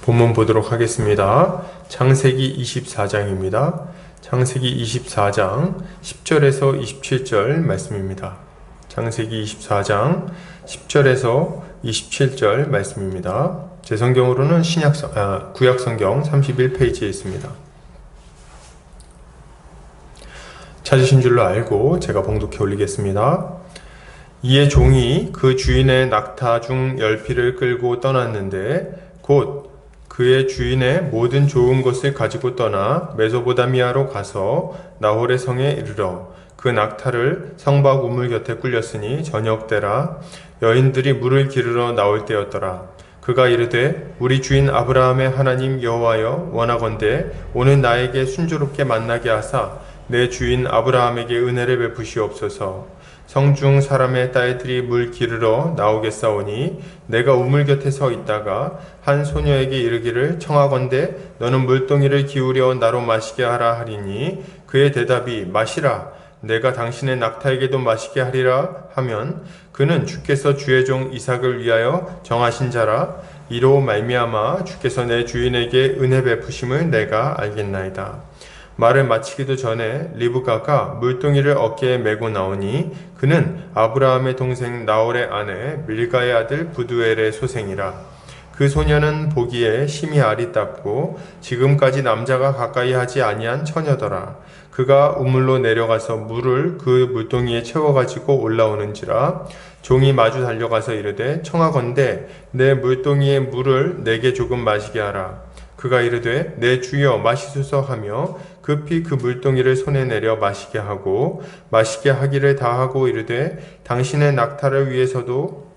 본문 보도록 하겠습니다. 창세기 24장입니다. 창세기 24장 10절에서 27절 말씀입니다. 창세기 24장 10절에서 27절 말씀입니다. 제 성경으로는 구약성경 31페이지에 있습니다. 찾으신 줄로 알고 제가 봉독해 올리겠습니다. 이에 종이 그 주인의 낙타 중 10피를 끌고 떠났는데 곧 그의 주인의 모든 좋은 것을 가지고 떠나 메소보다미아로 가서 나홀의 성에 이르러 그 낙타를 성박 우물 곁에 꿀렸으니 저녁 때라. 여인들이 물을 기르러 나올 때였더라. 그가 이르되 우리 주인 아브라함의 하나님 여호와여, 원하건대 오늘 나에게 순조롭게 만나게 하사 내 주인 아브라함에게 은혜를 베푸시옵소서. 성중 사람의 딸들이 물 기르러 나오겠사오니 내가 우물 곁에 서 있다가 한 소녀에게 이르기를 청하건대 너는 물동이를 기울여 나로 마시게 하라 하리니 그의 대답이 마시라, 내가 당신의 낙타에게도 마시게 하리라 하면 그는 주께서 주의 종 이삭을 위하여 정하신 자라. 이로 말미암아 주께서 내 주인에게 은혜 베푸심을 내가 알겠나이다. 말을 마치기도 전에 리브가가 물동이를 어깨에 메고 나오니 그는 아브라함의 동생 나홀의 아내 밀가의 아들 부두엘의 소생이라. 그 소녀는 보기에 심히 아리답고 지금까지 남자가 가까이 하지 아니한 처녀더라. 그가 우물로 내려가서 물을 그 물동이에 채워가지고 올라오는지라. 종이 마주 달려가서 이르되 청하건대 내 물동이의 물을 내게 조금 마시게 하라. 그가 이르되 내 주여 마시소서 하며 급히 그 물동이를 손에 내려 마시게 하고 마시게 하기를 다하고 이르되 당신의 낙타를 위해서도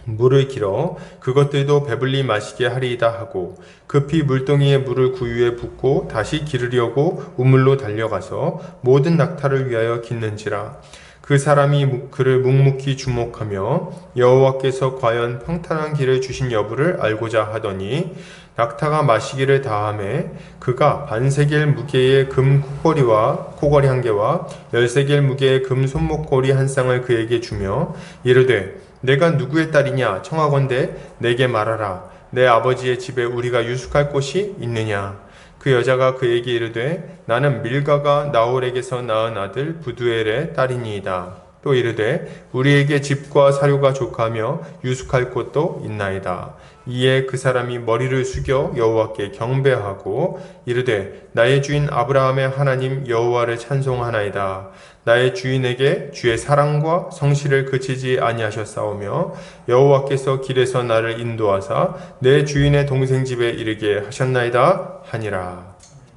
물을 길어 그것들도 배불리 마시게 하리이다 하고 급히 물동이의 물을 구유에 붓고 다시 기르려고 우물로 달려가서 모든 낙타를 위하여 깃는지라. 그 사람이 그를 묵묵히 주목하며 여호와께서 과연 평탄한 길을 주신 여부를 알고자 하더니 낙타가 마시기를 다하매 그가 반세겔 무게의 금 코걸이 한 개와 10세겔 무게의 금 손목걸이 한 쌍을 그에게 주며 이르되 내가 누구의 딸이냐 청하건대 내게 말하라. 내 아버지의 집에 우리가 유숙할 곳이 있느냐. 그 여자가 그에게 이르되 나는 밀가가 나홀에게서 낳은 아들 부두엘의 딸이니이다. 또 이르되 우리에게 집과 사료가 족하며 유숙할 곳도 있나이다. 이에 그 사람이 머리를 숙여 여호와께 경배하고 이르되 나의 주인 아브라함의 하나님 여호와를 찬송하나이다. 나의 주인에게 주의 사랑과 성실을 그치지 아니하셨사오며 여호와께서 길에서 나를 인도하사 내 주인의 동생 집에 이르게 하셨나이다 하니라.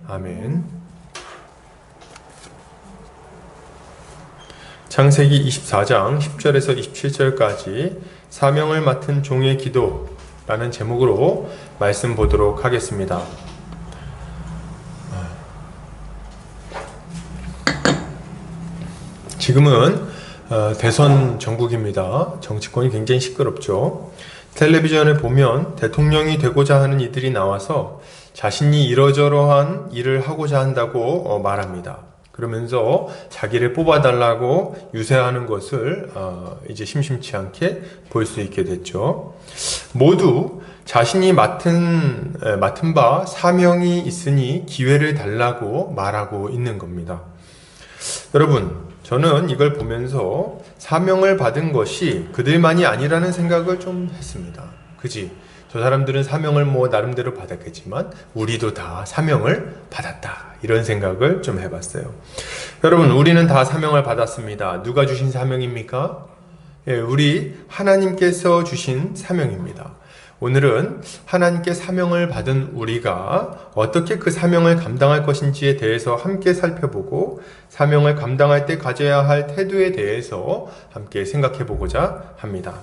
아멘. 창세기 24장 10절에서 27절까지 사명을 맡은 종의 기도라는 제목으로 말씀 보도록 하겠습니다. 지금은 대선 전국입니다. 정치권이 굉장히 시끄럽죠. 텔레비전에 보면 대통령이 되고자 하는 이들이 나와서 자신이 이러저러한 일을 하고자 한다고 말합니다. 그러면서 자기를 뽑아달라고 유세하는 것을 이제 심심치 않게 볼 수 있게 됐죠. 모두 자신이 맡은 바 사명이 있으니 기회를 달라고 말하고 있는 겁니다. 여러분, 저는 이걸 보면서 사명을 받은 것이 그들만이 아니라는 생각을 좀 했습니다. 그지? 저 사람들은 사명을 나름대로 받았겠지만 우리도 다 사명을 받았다. 이런 생각을 좀 해봤어요. 여러분, 우리는 다 사명을 받았습니다. 누가 주신 사명입니까? 우리 하나님께서 주신 사명입니다. 오늘은 하나님께 사명을 받은 우리가 어떻게 그 사명을 감당할 것인지에 대해서 함께 살펴보고 사명을 감당할 때 가져야 할 태도에 대해서 함께 생각해 보고자 합니다.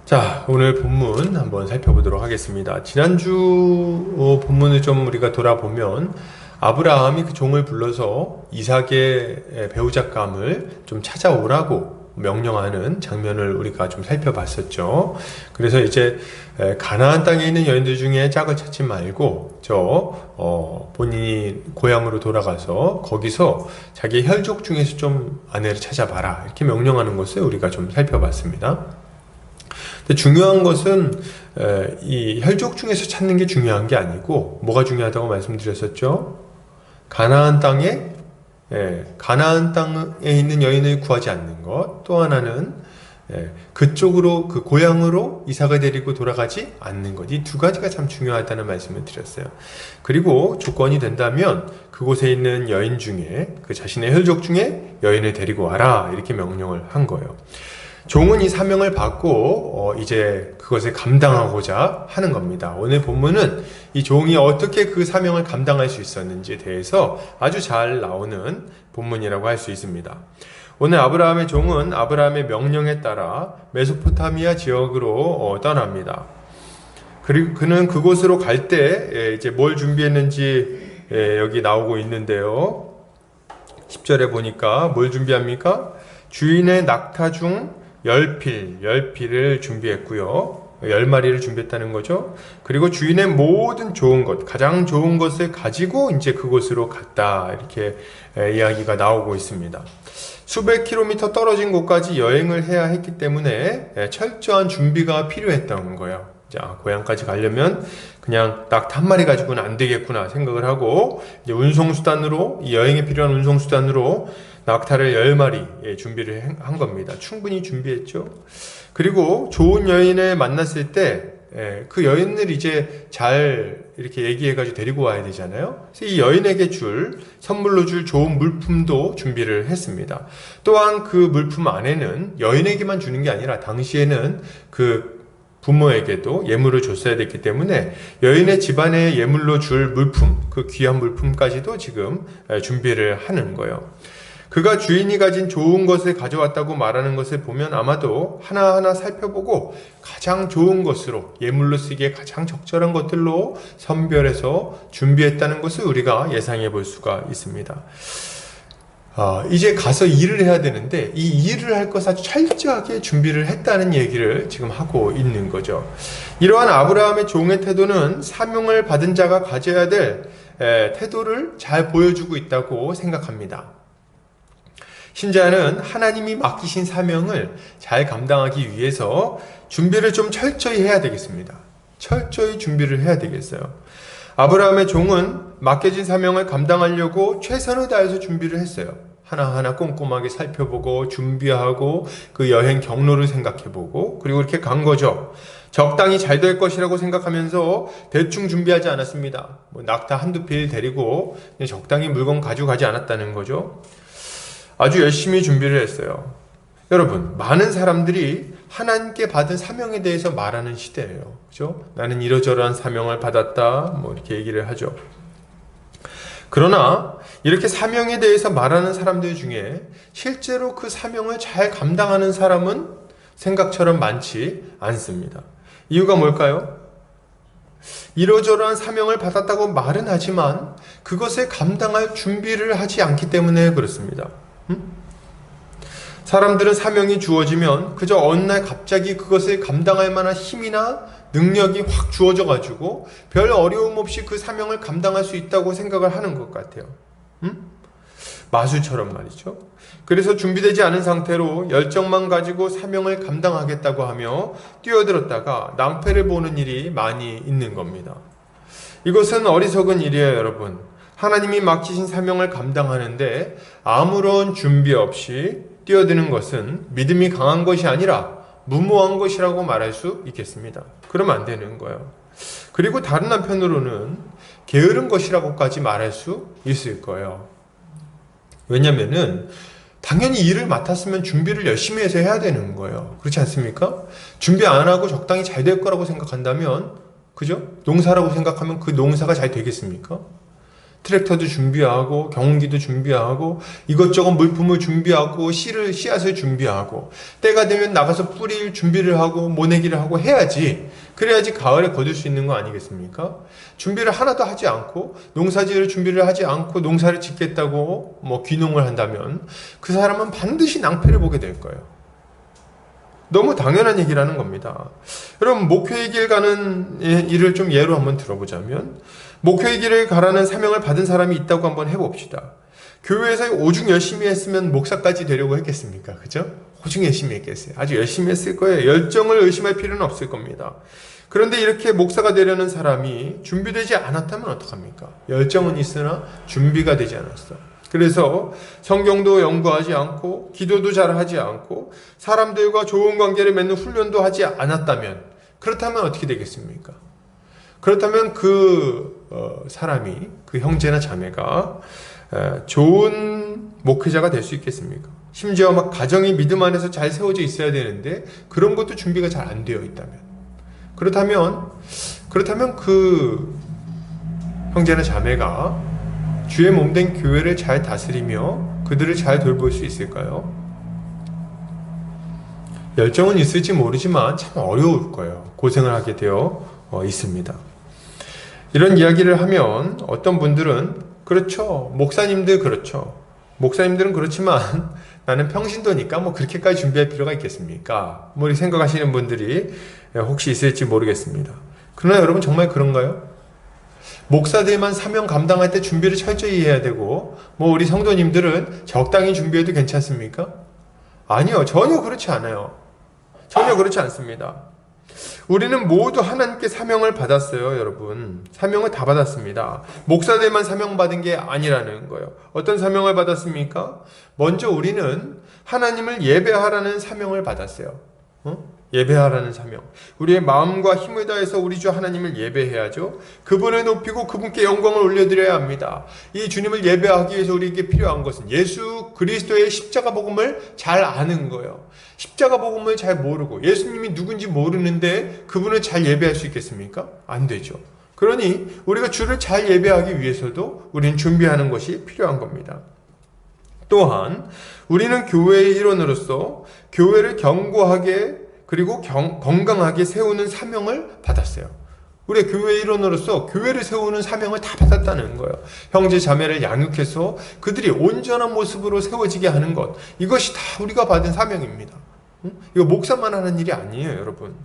자, 오늘 본문 한번 살펴보도록 하겠습니다. 지난주 본문을 좀 우리가 돌아보면 아브라함이 그 종을 불러서 이삭의 배우잣감을 좀 찾아오라고 명령하는 장면을 우리가 좀 살펴봤었죠. 그래서 이제 가나안 땅에 있는 여인들 중에 짝을 찾지 말고 본인이 고향으로 돌아가서 거기서 자기 혈족 중에서 좀 아내를 찾아봐라 이렇게 명령하는 것을 우리가 좀 살펴봤습니다. 근데 중요한 것은 이 혈족 중에서 찾는 게 중요한 게 아니고 뭐가 중요하다고 말씀드렸었죠? 가나안 땅에 있는 여인을 구하지 않는 것, 또 하나는 그쪽으로, 그 고향으로 이삭을 데리고 돌아가지 않는 것. 이 두 가지가 참 중요하다는 말씀을 드렸어요. 그리고 조건이 된다면 그곳에 있는 여인 중에, 그 자신의 혈족 중에 여인을 데리고 와라, 이렇게 명령을 한 거예요. 종은 이 사명을 받고 이제 그것을 감당하고자 하는 겁니다. 오늘 본문은 이 종이 어떻게 그 사명을 감당할 수 있었는지에 대해서 아주 잘 나오는 본문이라고 할 수 있습니다. 오늘 아브라함의 종은 아브라함의 명령에 따라 메소포타미아 지역으로 떠납니다. 그리고 그는 그곳으로 갈 때 이제 뭘 준비했는지 여기 나오고 있는데요. 10절에 보니까 뭘 준비합니까? 주인의 낙타 중 10필을 준비했고요. 10마리를 준비했다는 거죠. 그리고 주인의 모든 좋은 것, 가장 좋은 것을 가지고 이제 그곳으로 갔다. 이렇게 이야기가 나오고 있습니다. 수백 킬로미터 떨어진 곳까지 여행을 해야 했기 때문에 철저한 준비가 필요했던 거예요. 자, 고향까지 가려면 그냥 낙타 한 마리 가지고는 안 되겠구나 생각을 하고 이제 운송수단으로, 이 여행에 필요한 운송수단으로 낙타를 10마리 준비를 한 겁니다. 충분히 준비했죠. 그리고 좋은 여인을 만났을 때 그 여인을 이제 잘 이렇게 얘기해가지고 데리고 와야 되잖아요. 그래서 이 여인에게 선물로 줄 좋은 물품도 준비를 했습니다. 또한 그 물품 안에는 여인에게만 주는 게 아니라 당시에는 그 부모에게도 예물을 줬어야 됐기 때문에 여인의 집안에 예물로 줄 물품, 그 귀한 물품까지도 지금 준비를 하는 거예요. 그가 주인이 가진 좋은 것을 가져왔다고 말하는 것을 보면 아마도 하나하나 살펴보고 가장 좋은 것으로, 예물로 쓰기에 가장 적절한 것들로 선별해서 준비했다는 것을 우리가 예상해 볼 수가 있습니다. 이제 가서 일을 해야 되는데 이 일을 할 것 아주 철저하게 준비를 했다는 얘기를 지금 하고 있는 거죠. 이러한 아브라함의 종의 태도는 사명을 받은 자가 가져야 될 태도를 잘 보여주고 있다고 생각합니다. 신자는 하나님이 맡기신 사명을 잘 감당하기 위해서 준비를 좀 철저히 해야 되겠습니다. 철저히 준비를 해야 되겠어요. 아브라함의 종은 맡겨진 사명을 감당하려고 최선을 다해서 준비를 했어요. 하나하나 꼼꼼하게 살펴보고 준비하고 그 여행 경로를 생각해보고 그리고 이렇게 간 거죠. 적당히 잘 될 것이라고 생각하면서 대충 준비하지 않았습니다. 낙타 한두 필 데리고 적당히 물건 가져가지 않았다는 거죠. 아주 열심히 준비를 했어요. 여러분, 많은 사람들이 하나님께 받은 사명에 대해서 말하는 시대예요. 그죠? 나는 이러저러한 사명을 받았다. 이렇게 얘기를 하죠. 그러나 이렇게 사명에 대해서 말하는 사람들 중에 실제로 그 사명을 잘 감당하는 사람은 생각처럼 많지 않습니다. 이유가 뭘까요? 이러저러한 사명을 받았다고 말은 하지만 그것을 감당할 준비를 하지 않기 때문에 그렇습니다. 사람들은 사명이 주어지면 그저 어느 날 갑자기 그것을 감당할 만한 힘이나 능력이 확 주어져 가지고 별 어려움 없이 그 사명을 감당할 수 있다고 생각을 하는 것 같아요. 마술처럼 말이죠. 그래서 준비되지 않은 상태로 열정만 가지고 사명을 감당하겠다고 하며 뛰어들었다가 낭패를 보는 일이 많이 있는 겁니다. 이것은 어리석은 일이에요, 여러분. 하나님이 맡기신 사명을 감당하는데 아무런 준비 없이 뛰어드는 것은 믿음이 강한 것이 아니라 무모한 것이라고 말할 수 있겠습니다. 그러면 안 되는 거예요. 그리고 다른 한편으로는 게으른 것이라고까지 말할 수 있을 거예요. 왜냐면은 당연히 일을 맡았으면 준비를 열심히 해서 해야 되는 거예요. 그렇지 않습니까? 준비 안 하고 적당히 잘 될 거라고 생각한다면, 그죠? 농사라고 생각하면 그 농사가 잘 되겠습니까? 트랙터도 준비하고 경운기도 준비하고 이것저것 물품을 준비하고 씨앗을 준비하고 때가 되면 나가서 뿌릴 준비를 하고 모내기를 하고 해야지. 그래야지 가을에 거둘 수 있는 거 아니겠습니까? 준비를 하나도 하지 않고 농사지을 준비를 하지 않고 농사를 짓겠다고 귀농을 한다면 그 사람은 반드시 낭패를 보게 될 거예요. 너무 당연한 얘기라는 겁니다. 여러분, 목회의 길 가는 일을 좀 예로 한번 들어보자면 목회의 길을 가라는 사명을 받은 사람이 있다고 한번 해봅시다. 교회에서 오죽 열심히 했으면 목사까지 되려고 했겠습니까? 그죠? 오죽 열심히 했겠어요. 아주 열심히 했을 거예요. 열정을 의심할 필요는 없을 겁니다. 그런데 이렇게 목사가 되려는 사람이 준비되지 않았다면 어떡합니까? 열정은 있으나 준비가 되지 않았어. 그래서 성경도 연구하지 않고 기도도 잘 하지 않고 사람들과 좋은 관계를 맺는 훈련도 하지 않았다면, 그렇다면 어떻게 되겠습니까? 그렇다면 사람이, 그 형제나 자매가 좋은 목회자가 될 수 있겠습니까? 심지어 막 가정이 믿음 안에서 잘 세워져 있어야 되는데 그런 것도 준비가 잘 안 되어 있다면, 그렇다면 그 형제나 자매가 주의 몸된 교회를 잘 다스리며 그들을 잘 돌볼 수 있을까요? 열정은 있을지 모르지만 참 어려울 거예요. 고생을 하게 되어 있습니다. 이런 이야기를 하면 어떤 분들은 그렇죠. 목사님들 그렇죠. 목사님들은 그렇지만 나는 평신도니까 뭐 그렇게까지 준비할 필요가 있겠습니까? 뭐 이렇게 생각하시는 분들이 혹시 있을지 모르겠습니다. 그러나 여러분 정말 그런가요? 목사들만 사명 감당할 때 준비를 철저히 해야 되고 뭐 우리 성도님들은 적당히 준비해도 괜찮습니까? 아니요. 전혀 그렇지 않아요. 전혀 그렇지 않습니다. 우리는 모두 하나님께 사명을 받았어요, 여러분. 사명을 다 받았습니다. 목사들만 사명받은 게 아니라는 거예요. 어떤 사명을 받았습니까? 먼저 우리는 하나님을 예배하라는 사명을 받았어요. 예배하라는 사명. 우리의 마음과 힘을 다해서 우리 주 하나님을 예배해야죠. 그분을 높이고 그분께 영광을 올려드려야 합니다. 이 주님을 예배하기 위해서 우리에게 필요한 것은 예수 그리스도의 십자가 복음을 잘 아는 거예요. 십자가 복음을 잘 모르고 예수님이 누군지 모르는데 그분을 잘 예배할 수 있겠습니까? 안 되죠. 그러니 우리가 주를 잘 예배하기 위해서도 우리는 준비하는 것이 필요한 겁니다. 또한 우리는 교회의 일원으로서 교회를 견고하게 그리고 건강하게 세우는 사명을 받았어요. 우리 교회의 일원으로서 교회를 세우는 사명을 다 받았다는 거예요. 형제 자매를 양육해서 그들이 온전한 모습으로 세워지게 하는 것, 이것이 다 우리가 받은 사명입니다. 이거 목사만 하는 일이 아니에요, 여러분.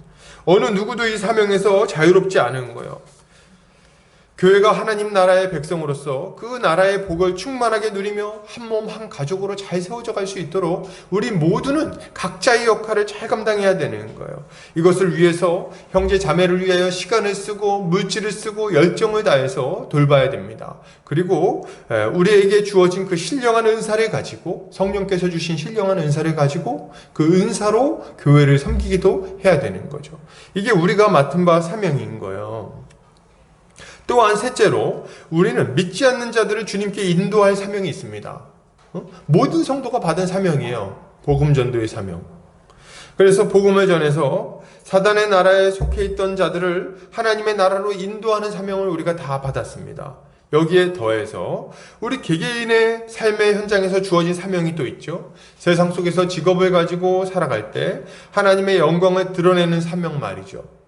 어느 누구도 이 사명에서 자유롭지 않은 거예요. 교회가 하나님 나라의 백성으로서 그 나라의 복을 충만하게 누리며 한 몸 한 가족으로 잘 세워져 갈 수 있도록 우리 모두는 각자의 역할을 잘 감당해야 되는 거예요. 이것을 위해서 형제 자매를 위하여 시간을 쓰고 물질을 쓰고 열정을 다해서 돌봐야 됩니다. 그리고 우리에게 주어진 그 신령한 은사를 가지고, 성령께서 주신 신령한 은사를 가지고 그 은사로 교회를 섬기기도 해야 되는 거죠. 이게 우리가 맡은 바 사명인 거예요. 또한 셋째로 우리는 믿지 않는 자들을 주님께 인도할 사명이 있습니다. 모든 성도가 받은 사명이에요. 복음 전도의 사명. 그래서 복음을 전해서 사단의 나라에 속해 있던 자들을 하나님의 나라로 인도하는 사명을 우리가 다 받았습니다. 여기에 더해서 우리 개개인의 삶의 현장에서 주어진 사명이 또 있죠. 세상 속에서 직업을 가지고 살아갈 때 하나님의 영광을 드러내는 사명 말이죠.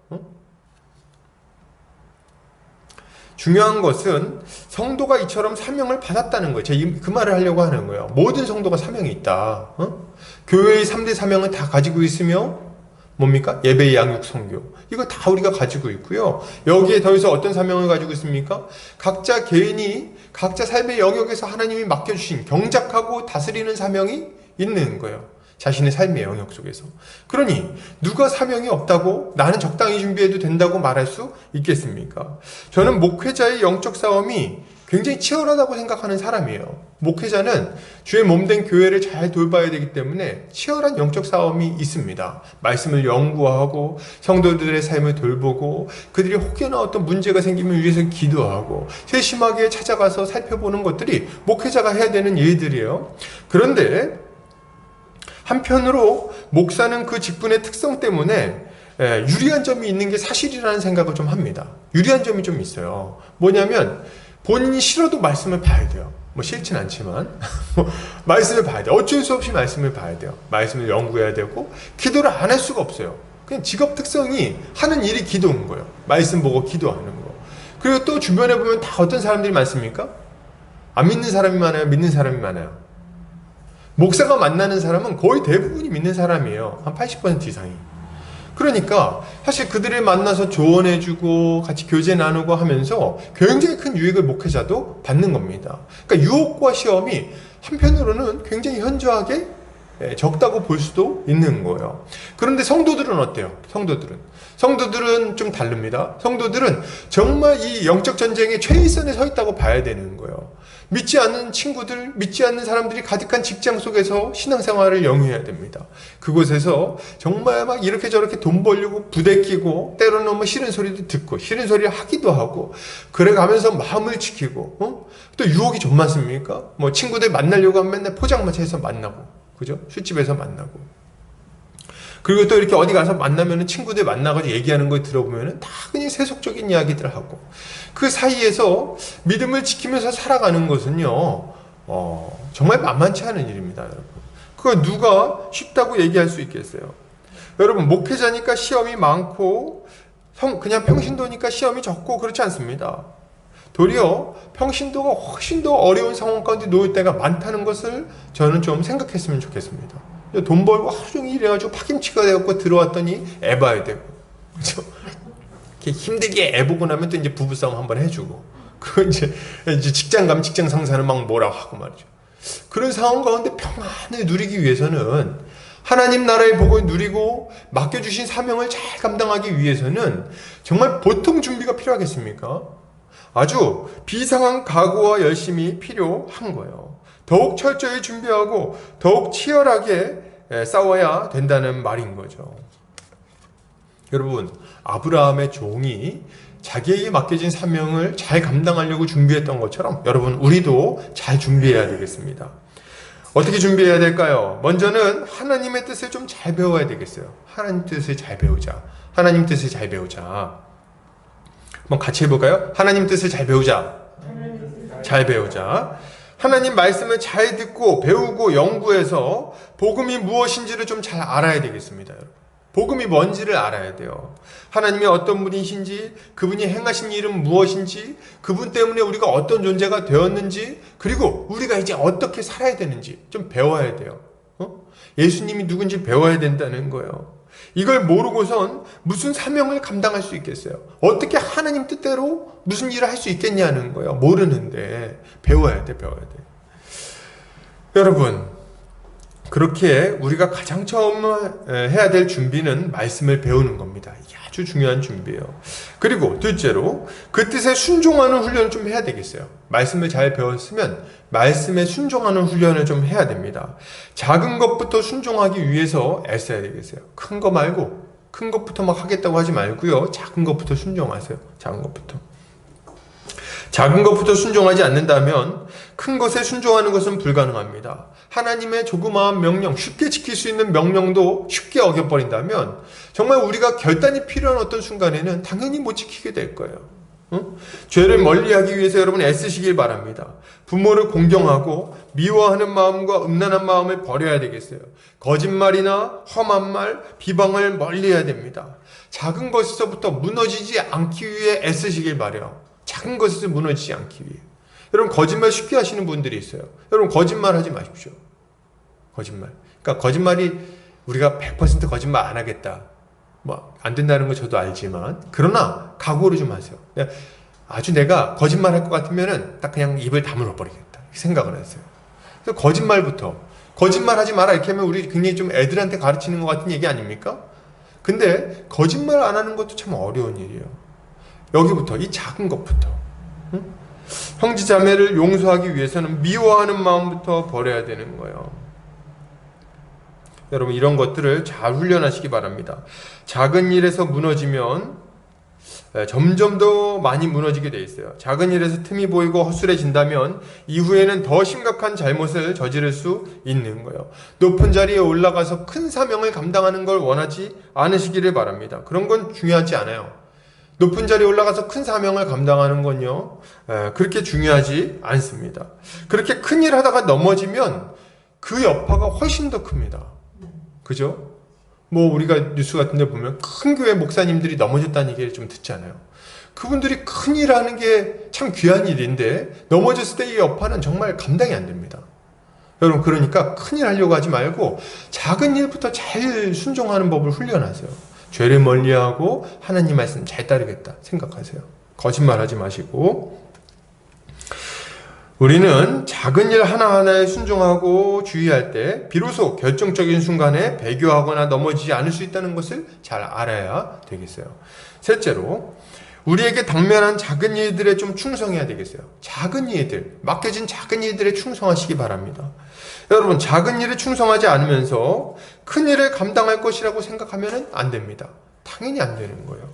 중요한 것은 성도가 이처럼 사명을 받았다는 거예요. 제가 그 말을 하려고 하는 거예요. 모든 성도가 사명이 있다. 교회의 3대 사명을 다 가지고 있으며 뭡니까? 예배, 양육, 선교. 이거 다 우리가 가지고 있고요. 여기에 더해서 어떤 사명을 가지고 있습니까? 각자 개인이 각자 삶의 영역에서 하나님이 맡겨주신 경작하고 다스리는 사명이 있는 거예요. 자신의 삶의 영역 속에서. 그러니 누가 사명이 없다고 나는 적당히 준비해도 된다고 말할 수 있겠습니까? 저는 목회자의 영적 싸움이 굉장히 치열하다고 생각하는 사람이에요. 목회자는 주의 몸된 교회를 잘 돌봐야 되기 때문에 치열한 영적 싸움이 있습니다. 말씀을 연구하고 성도들의 삶을 돌보고 그들이 혹여나 어떤 문제가 생기면 위해서 기도하고 세심하게 찾아가서 살펴보는 것들이 목회자가 해야 되는 일들이에요. 그런데 한편으로 목사는 그 직분의 특성 때문에 유리한 점이 있는 게 사실이라는 생각을 좀 합니다. 유리한 점이 좀 있어요. 뭐냐면 본인이 싫어도 말씀을 봐야 돼요. 뭐 싫진 않지만 말씀을 봐야 돼요. 어쩔 수 없이 말씀을 봐야 돼요. 말씀을 연구해야 되고 기도를 안 할 수가 없어요. 그냥 직업 특성이 하는 일이 기도인 거예요. 말씀 보고 기도하는 거. 그리고 또 주변에 보면 다 어떤 사람들이 많습니까? 안 믿는 사람이 많아요? 믿는 사람이 많아요? 목사가 만나는 사람은 거의 대부분이 믿는 사람이에요. 한 80% 이상이. 그러니까 사실 그들을 만나서 조언해주고 같이 교제 나누고 하면서 굉장히 큰 유익을 목회자도 받는 겁니다. 그러니까 유혹과 시험이 한편으로는 굉장히 현저하게 적다고 볼 수도 있는 거예요. 그런데 성도들은 어때요? 성도들은 좀 다릅니다. 성도들은 정말 이 영적 전쟁의 최일선에 서 있다고 봐야 되는 거예요. 믿지 않는 친구들, 믿지 않는 사람들이 가득한 직장 속에서 신앙생활을 영위해야 됩니다. 그곳에서 정말 막 이렇게 저렇게 돈 벌려고 부대끼고, 때로는 뭐 싫은 소리도 듣고 싫은 소리를 하기도 하고, 그래 가면서 마음을 지키고, 또 유혹이 좀 많습니까? 뭐 친구들 만나려고 하면 맨날 포장마차에서 만나고, 그죠? 술집에서 만나고. 그리고 또 이렇게 어디 가서 만나면은 친구들 만나가지고 얘기하는 걸 들어보면은 다 그냥 세속적인 이야기들 하고, 그 사이에서 믿음을 지키면서 살아가는 것은요, 정말 만만치 않은 일입니다, 여러분. 그거 누가 쉽다고 얘기할 수 있겠어요? 여러분, 목회자니까 시험이 많고, 그냥 평신도니까 시험이 적고 그렇지 않습니다. 도리어 평신도가 훨씬 더 어려운 상황 가운데 놓일 때가 많다는 것을 저는 좀 생각했으면 좋겠습니다. 돈 벌고 하루 종일 일해가지고 파김치가 돼갖고 들어왔더니 애 봐야 되고, 그죠? 이렇게 힘들게 애 보고 나면 또 이제 부부싸움 한번 해주고, 그 이제 직장 가면 직장 상사는 막 뭐라고 하고 말이죠. 그런 상황 가운데 평안을 누리기 위해서는, 하나님 나라의 복을 누리고 맡겨주신 사명을 잘 감당하기 위해서는 정말 보통 준비가 필요하겠습니까? 아주 비상한 각오와 열심이 필요한 거예요. 더욱 철저히 준비하고 더욱 치열하게 싸워야 된다는 말인 거죠. 여러분, 아브라함의 종이 자기에게 맡겨진 사명을 잘 감당하려고 준비했던 것처럼 여러분, 우리도 잘 준비해야 되겠습니다. 어떻게 준비해야 될까요? 먼저는 하나님의 뜻을 좀 잘 배워야 되겠어요. 하나님 뜻을 잘 배우자. 하나님 뜻을 잘 배우자. 한번 같이 해볼까요? 하나님 뜻을 잘 배우자. 잘 배우자. 하나님 말씀을 잘 듣고 배우고 연구해서 복음이 무엇인지를 좀 잘 알아야 되겠습니다. 여러분. 복음이 뭔지를 알아야 돼요. 하나님이 어떤 분이신지, 그분이 행하신 일은 무엇인지, 그분 때문에 우리가 어떤 존재가 되었는지, 그리고 우리가 이제 어떻게 살아야 되는지 좀 배워야 돼요. 예수님이 누군지 배워야 된다는 거예요. 이걸 모르고선 무슨 사명을 감당할 수 있겠어요? 어떻게 하나님 뜻대로 무슨 일을 할 수 있겠냐는 거예요. 모르는데 배워야 돼. 여러분, 그렇게 우리가 가장 처음 해야 될 준비는 말씀을 배우는 겁니다. 이게 아주 중요한 준비예요. 그리고 둘째로 그 뜻에 순종하는 훈련을 좀 해야 되겠어요. 말씀을 잘 배웠으면 말씀에 순종하는 훈련을 좀 해야 됩니다. 작은 것부터 순종하기 위해서 애써야 되겠어요. 큰 거 말고, 큰 것부터 막 하겠다고 하지 말고요. 작은 것부터 순종하세요. 작은 것부터 순종하지 않는다면 큰 것에 순종하는 것은 불가능합니다. 하나님의 조그마한 명령, 쉽게 지킬 수 있는 명령도 쉽게 어겨버린다면 정말 우리가 결단이 필요한 어떤 순간에는 당연히 못 지키게 될 거예요. 죄를 멀리하기 위해서 여러분 애쓰시길 바랍니다. 부모를 공경하고 미워하는 마음과 음란한 마음을 버려야 되겠어요. 거짓말이나 험한 말, 비방을 멀리해야 됩니다. 작은 것에서부터 무너지지 않기 위해 애쓰시길 바라요. 작은 것에서 무너지지 않기 위해. 여러분, 거짓말 쉽게 하시는 분들이 있어요. 여러분, 거짓말 하지 마십시오. 거짓말. 그러니까 거짓말이 우리가 100% 거짓말 안 하겠다, 뭐 안 된다는 거 저도 알지만, 그러나 각오를 좀 하세요. 아주 내가 거짓말 할 것 같으면은 딱 그냥 입을 다물어 버리겠다, 생각을 하세요. 그래서 거짓말부터, 거짓말 하지 마라 이렇게 하면 우리 굉장히 좀 애들한테 가르치는 것 같은 얘기 아닙니까? 근데 거짓말 안 하는 것도 참 어려운 일이에요. 여기부터, 이 작은 것부터. 형제 자매를 용서하기 위해서는 미워하는 마음부터 버려야 되는 거예요. 여러분, 이런 것들을 잘 훈련하시기 바랍니다. 작은 일에서 무너지면 점점 더 많이 무너지게 돼 있어요. 작은 일에서 틈이 보이고 허술해진다면 이후에는 더 심각한 잘못을 저지를 수 있는 거예요. 높은 자리에 올라가서 큰 사명을 감당하는 걸 원하지 않으시기를 바랍니다. 그런 건 중요하지 않아요. 높은 자리에 올라가서 큰 사명을 감당하는 건요, 그렇게 중요하지 않습니다. 그렇게 큰일 하다가 넘어지면 그 여파가 훨씬 더 큽니다. 그죠? 뭐 우리가 뉴스 같은 데 보면 큰 교회 목사님들이 넘어졌다는 얘기를 좀 듣잖아요. 그분들이 큰일 하는 게 참 귀한 일인데 넘어졌을 때 이 여파는 정말 감당이 안 됩니다. 여러분, 그러니까 큰일 하려고 하지 말고 작은 일부터 잘 순종하는 법을 훈련하세요. 죄를 멀리하고 하나님 말씀 잘 따르겠다 생각하세요. 거짓말하지 마시고. 우리는 작은 일 하나하나에 순종하고 주의할 때 비로소 결정적인 순간에 배교하거나 넘어지지 않을 수 있다는 것을 잘 알아야 되겠어요. 셋째로, 우리에게 당면한 작은 일들에 좀 충성해야 되겠어요. 작은 일들, 맡겨진 작은 일들에 충성하시기 바랍니다. 여러분, 작은 일에 충성하지 않으면서 큰 일을 감당할 것이라고 생각하면 안 됩니다. 당연히 안 되는 거예요.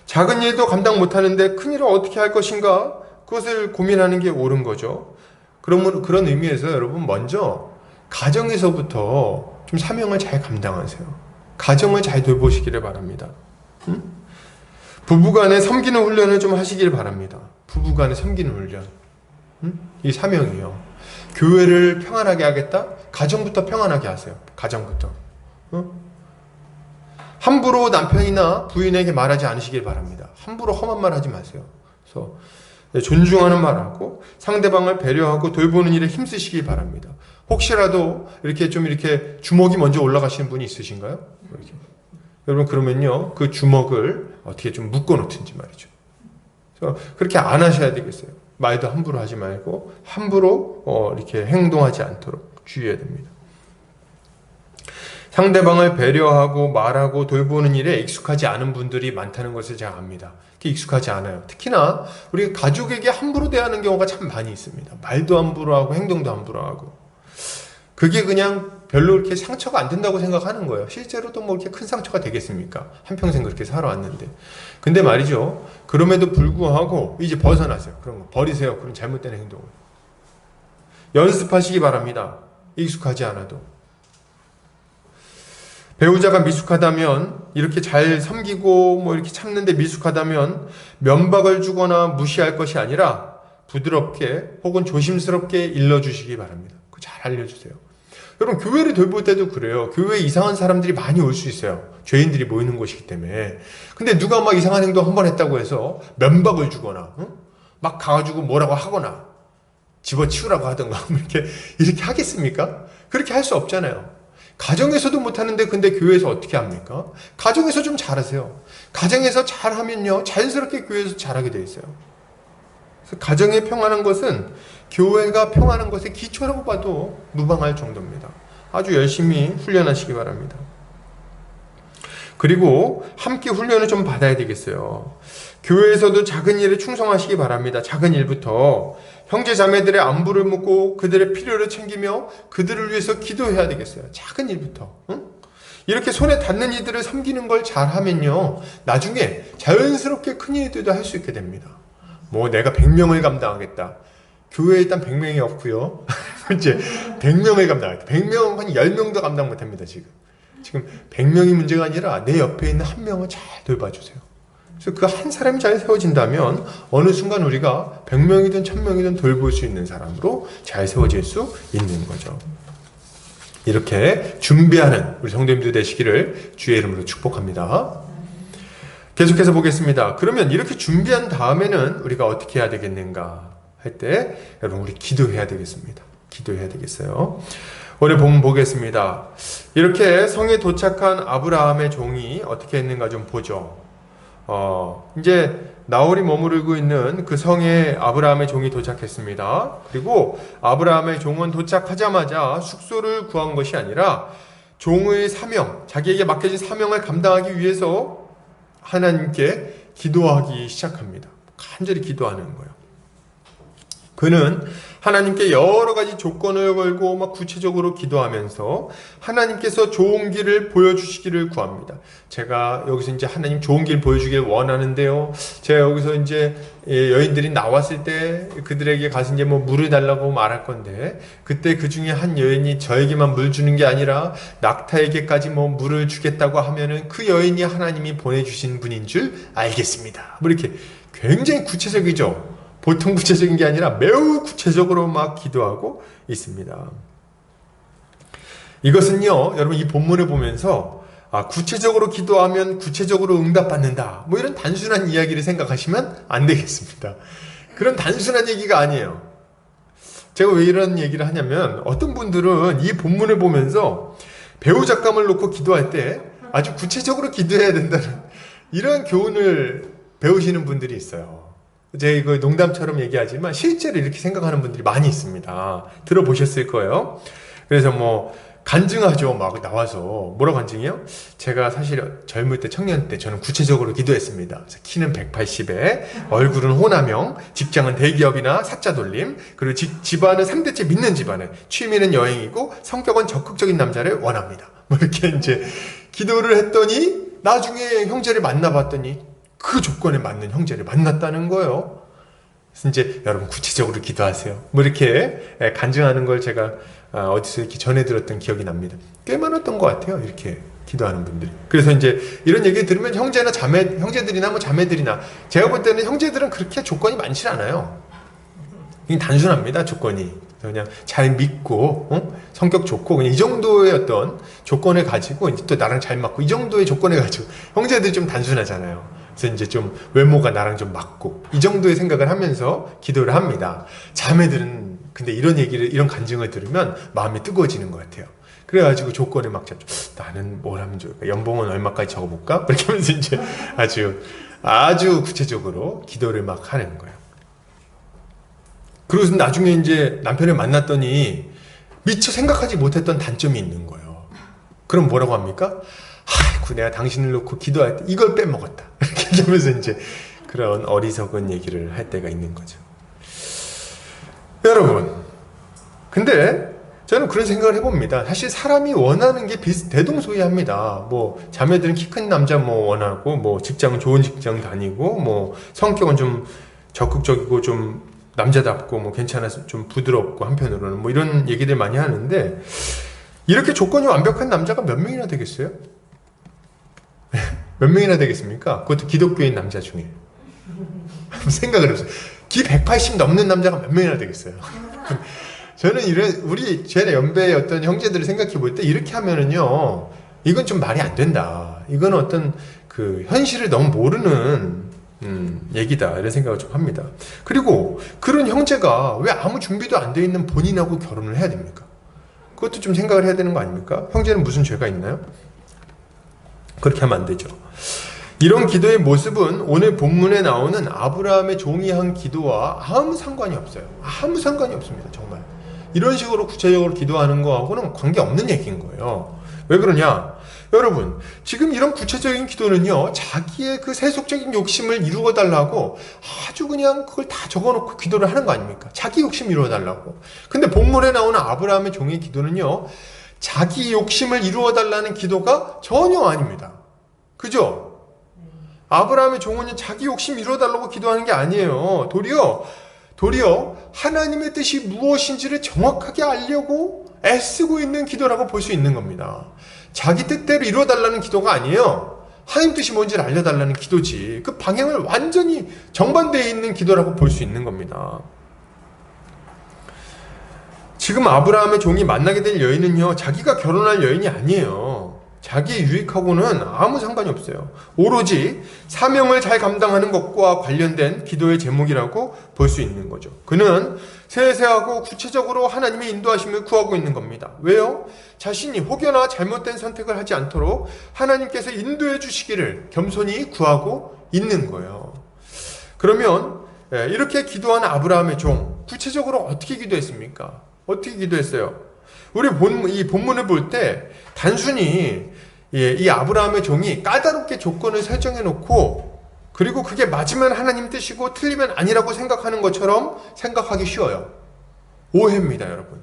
작은 일도 감당 못하는데 큰 일을 어떻게 할 것인가? 그것을 고민하는 게 옳은 거죠. 그런 의미에서 여러분, 먼저 가정에서부터 좀 사명을 잘 감당하세요. 가정을 잘 돌보시기를 바랍니다. 부부간에 섬기는 훈련을 좀 하시길 바랍니다. 부부간에 섬기는 훈련. 이 사명이요. 교회를 평안하게 하겠다? 가정부터 평안하게 하세요. 가정부터. 함부로 남편이나 부인에게 말하지 않으시길 바랍니다. 함부로 험한 말 하지 마세요. 그래서 존중하는 말하고 상대방을 배려하고 돌보는 일에 힘쓰시길 바랍니다. 혹시라도 이렇게 주먹이 먼저 올라가시는 분이 있으신가요? 이렇게. 여러분, 그러면요, 그 주먹을 어떻게 좀 묶어 놓든지 말이죠. 그래서 그렇게 안 하셔야 되겠어요. 말도 함부로 하지 말고 함부로 이렇게 행동하지 않도록 주의해야 됩니다. 상대방을 배려하고 말하고 돌보는 일에 익숙하지 않은 분들이 많다는 것을 제가 압니다. 익숙하지 않아요. 특히나 우리 가족에게 함부로 대하는 경우가 참 많이 있습니다. 말도 함부로 하고 행동도 함부로 하고. 그게 그냥 별로 이렇게 상처가 안 된다고 생각하는 거예요. 실제로도 뭐 이렇게 큰 상처가 되겠습니까? 한평생 그렇게 살아왔는데. 근데 말이죠. 그럼에도 불구하고 이제 벗어나세요. 그런 거 버리세요. 그런 잘못된 행동을. 연습하시기 바랍니다. 익숙하지 않아도. 배우자가 미숙하다면, 이렇게 잘 섬기고 뭐 이렇게 참는데 미숙하다면 면박을 주거나 무시할 것이 아니라 부드럽게 혹은 조심스럽게 일러주시기 바랍니다. 그거 잘 알려주세요. 여러분, 교회를 돌볼 때도 그래요. 교회에 이상한 사람들이 많이 올 수 있어요. 죄인들이 모이는 곳이기 때문에. 근데 누가 막 이상한 행동 한 번 했다고 해서 면박을 주거나 막 가가지고 뭐라고 하거나 집어치우라고 하던가 이렇게 하겠습니까? 그렇게 할 수 없잖아요. 가정에서도 못하는데 근데 교회에서 어떻게 합니까? 가정에서 좀 잘하세요. 가정에서 잘하면요, 자연스럽게 교회에서 잘하게 돼 있어요. 그래서 가정이 평안한 것은 교회가 평안한 것의 기초라고 봐도 무방할 정도입니다. 아주 열심히 훈련하시기 바랍니다. 그리고 함께 훈련을 좀 받아야 되겠어요. 교회에서도 작은 일에 충성하시기 바랍니다. 작은 일부터 형제 자매들의 안부를 묻고 그들의 필요를 챙기며 그들을 위해서 기도해야 되겠어요. 작은 일부터. 이렇게 손에 닿는 이들을 섬기는 걸 잘하면요, 나중에 자연스럽게 큰 일들도 할 수 있게 됩니다. 뭐 내가 100명을 감당하겠다. 교회에 일단 100명이 없고요. 이제 100명을 감당하겠다. 100명 한 10명도 감당 못합니다. 지금 100명이 문제가 아니라 내 옆에 있는 한 명을 잘 돌봐주세요. 그래서 그 한 사람이 잘 세워진다면 어느 순간 우리가 100명이든 1000명이든 돌볼 수 있는 사람으로 잘 세워질 수 있는 거죠. 이렇게 준비하는 우리 성도님들 되시기를 주의 이름으로 축복합니다. 계속해서 보겠습니다. 그러면 이렇게 준비한 다음에는 우리가 어떻게 해야 되겠는가 할 때, 여러분, 우리 기도해야 되겠습니다. 기도해야 되겠어요. 오늘 본문 보겠습니다. 이렇게 성에 도착한 아브라함의 종이 어떻게 했는가 좀 보죠. 이제 나홀이 머무르고 있는 그 성에 아브라함의 종이 도착했습니다. 그리고 아브라함의 종은 도착하자마자 숙소를 구한 것이 아니라 종의 사명, 자기에게 맡겨진 사명을 감당하기 위해서 하나님께 기도하기 시작합니다. 간절히 기도하는 거예요. 그는 하나님께 여러 가지 조건을 걸고 막 구체적으로 기도하면서 하나님께서 좋은 길을 보여주시기를 구합니다. 제가 여기서 이제 하나님 좋은 길 보여주길 원하는데요. 제가 여기서 이제 여인들이 나왔을 때 그들에게 가서 이제 뭐 물을 달라고 말할 건데, 그때 그 중에 한 여인이 저에게만 물 주는 게 아니라 낙타에게까지 뭐 물을 주겠다고 하면은 그 여인이 하나님이 보내주신 분인 줄 알겠습니다. 뭐 이렇게 굉장히 구체적이죠. 보통 구체적인 게 아니라 매우 구체적으로 막 기도하고 있습니다. 이것은요, 여러분, 이 본문을 보면서 구체적으로 기도하면 구체적으로 응답받는다, 뭐 이런 단순한 이야기를 생각하시면 안 되겠습니다. 그런 단순한 얘기가 아니에요. 제가 왜 이런 얘기를 하냐면, 어떤 분들은 이 본문을 보면서 배우 작감을 놓고 기도할 때 아주 구체적으로 기도해야 된다는 이런 교훈을 배우시는 분들이 있어요. 제가 이거 농담처럼 얘기하지만 실제로 이렇게 생각하는 분들이 많이 있습니다. 들어보셨을 거예요. 그래서 뭐 간증하죠. 막 나와서 뭐라고 간증해요? 제가 사실 젊을 때 청년 때 저는 구체적으로 기도했습니다. 키는 180에 얼굴은 호남형, 직장은 대기업이나 사자 돌림, 그리고 집안은 3대째 믿는 집안에, 취미는 여행이고 성격은 적극적인 남자를 원합니다. 뭐 이렇게 이제 기도를 했더니 나중에 형제를 만나봤더니 그 조건에 맞는 형제를 만났다는 거예요. 그래서 이제 여러분 구체적으로 기도하세요. 뭐 이렇게 간증하는 걸 제가 어디서 이렇게 전해 들었던 기억이 납니다. 꽤 많았던 것 같아요. 이렇게 기도하는 분들이. 그래서 이제 이런 얘기 들으면 형제들이나 뭐 자매들이나, 제가 볼 때는 형제들은 그렇게 조건이 많지 않아요. 그냥 단순합니다. 조건이. 그냥 잘 믿고, 성격 좋고, 그냥 이 정도의 어떤 조건을 가지고, 이제 또 나랑 잘 맞고, 이 정도의 조건을 가지고, 형제들이 좀 단순하잖아요. 그래서 이제 좀 외모가 나랑 좀 맞고, 이 정도의 생각을 하면서 기도를 합니다. 자매들은 근데 이런 간증을 들으면 마음이 뜨거워지는 것 같아요. 그래가지고 조건을 막 잡죠. 나는 뭘 하면 좋을까? 연봉은 얼마까지 적어볼까? 이렇게 하면서 이제 아주 구체적으로 기도를 막 하는 거예요. 그리고 나중에 이제 남편을 만났더니 미처 생각하지 못했던 단점이 있는 거예요. 그럼 뭐라고 합니까? 아이고, 내가 당신을 놓고 기도할 때 이걸 빼먹었다. 이렇게 하면서 이제 그런 어리석은 얘기를 할 때가 있는 거죠. 여러분, 근데 저는 그런 생각을 해봅니다. 사실 사람이 원하는 게 대동소이합니다. 뭐 자매들은 키 큰 남자 뭐 원하고, 뭐 직장은 좋은 직장 다니고, 뭐 성격은 좀 적극적이고 좀 남자답고 뭐 괜찮아서 좀 부드럽고, 한편으로는 뭐 이런 얘기들 많이 하는데, 이렇게 조건이 완벽한 남자가 몇 명이나 되겠어요? 몇 명이나 되겠습니까? 그것도 기독교인 남자 중에. 생각을 해보세요. 키 180 넘는 남자가 몇 명이나 되겠어요? 저는 제 연배의 어떤 형제들을 생각해 볼 때 이렇게 하면은요, 이건 좀 말이 안 된다. 이건 어떤 그 현실을 너무 모르는 얘기다. 이런 생각을 좀 합니다. 그리고 그런 형제가 왜 아무 준비도 안 돼 있는 본인하고 결혼을 해야 됩니까? 그것도 좀 생각을 해야 되는 거 아닙니까? 형제는 무슨 죄가 있나요? 그렇게 하면 안 되죠. 이런 기도의 모습은 오늘 본문에 나오는 아브라함의 종이 한 기도와 아무 상관이 없어요. 아무 상관이 없습니다. 정말. 이런 식으로 구체적으로 기도하는 거하고는 관계없는 얘기인 거예요. 왜 그러냐? 여러분, 지금 이런 구체적인 기도는요, 자기의 그 세속적인 욕심을 이루어 달라고 아주 그냥 그걸 다 적어놓고 기도를 하는 거 아닙니까? 자기 욕심 이루어 달라고. 근데 본문에 나오는 아브라함의 종의 기도는요, 자기 욕심을 이루어 달라는 기도가 전혀 아닙니다. 그죠? 아브라함의 종은 자기 욕심 이루어달라고 기도하는 게 아니에요. 도리어 하나님의 뜻이 무엇인지를 정확하게 알려고 애쓰고 있는 기도라고 볼 수 있는 겁니다. 자기 뜻대로 이루어달라는 기도가 아니에요. 하나님 뜻이 뭔지를 알려달라는 기도지. 그 방향을 완전히 정반대에 있는 기도라고 볼 수 있는 겁니다. 지금 아브라함의 종이 만나게 될 여인은요, 자기가 결혼할 여인이 아니에요. 자기의 유익하고는 아무 상관이 없어요. 오로지 사명을 잘 감당하는 것과 관련된 기도의 제목이라고 볼 수 있는 거죠. 그는 세세하고 구체적으로 하나님의 인도하심을 구하고 있는 겁니다. 왜요? 자신이 혹여나 잘못된 선택을 하지 않도록 하나님께서 인도해 주시기를 겸손히 구하고 있는 거예요. 그러면 이렇게 기도한 아브라함의 종, 구체적으로 어떻게 기도했습니까? 어떻게 기도했어요? 우리 이 본문을 볼 때 단순히 이 아브라함의 종이 까다롭게 조건을 설정해 놓고, 그리고 그게 맞으면 하나님 뜻이고 틀리면 아니라고 생각하는 것처럼 생각하기 쉬워요. 오해입니다, 여러분.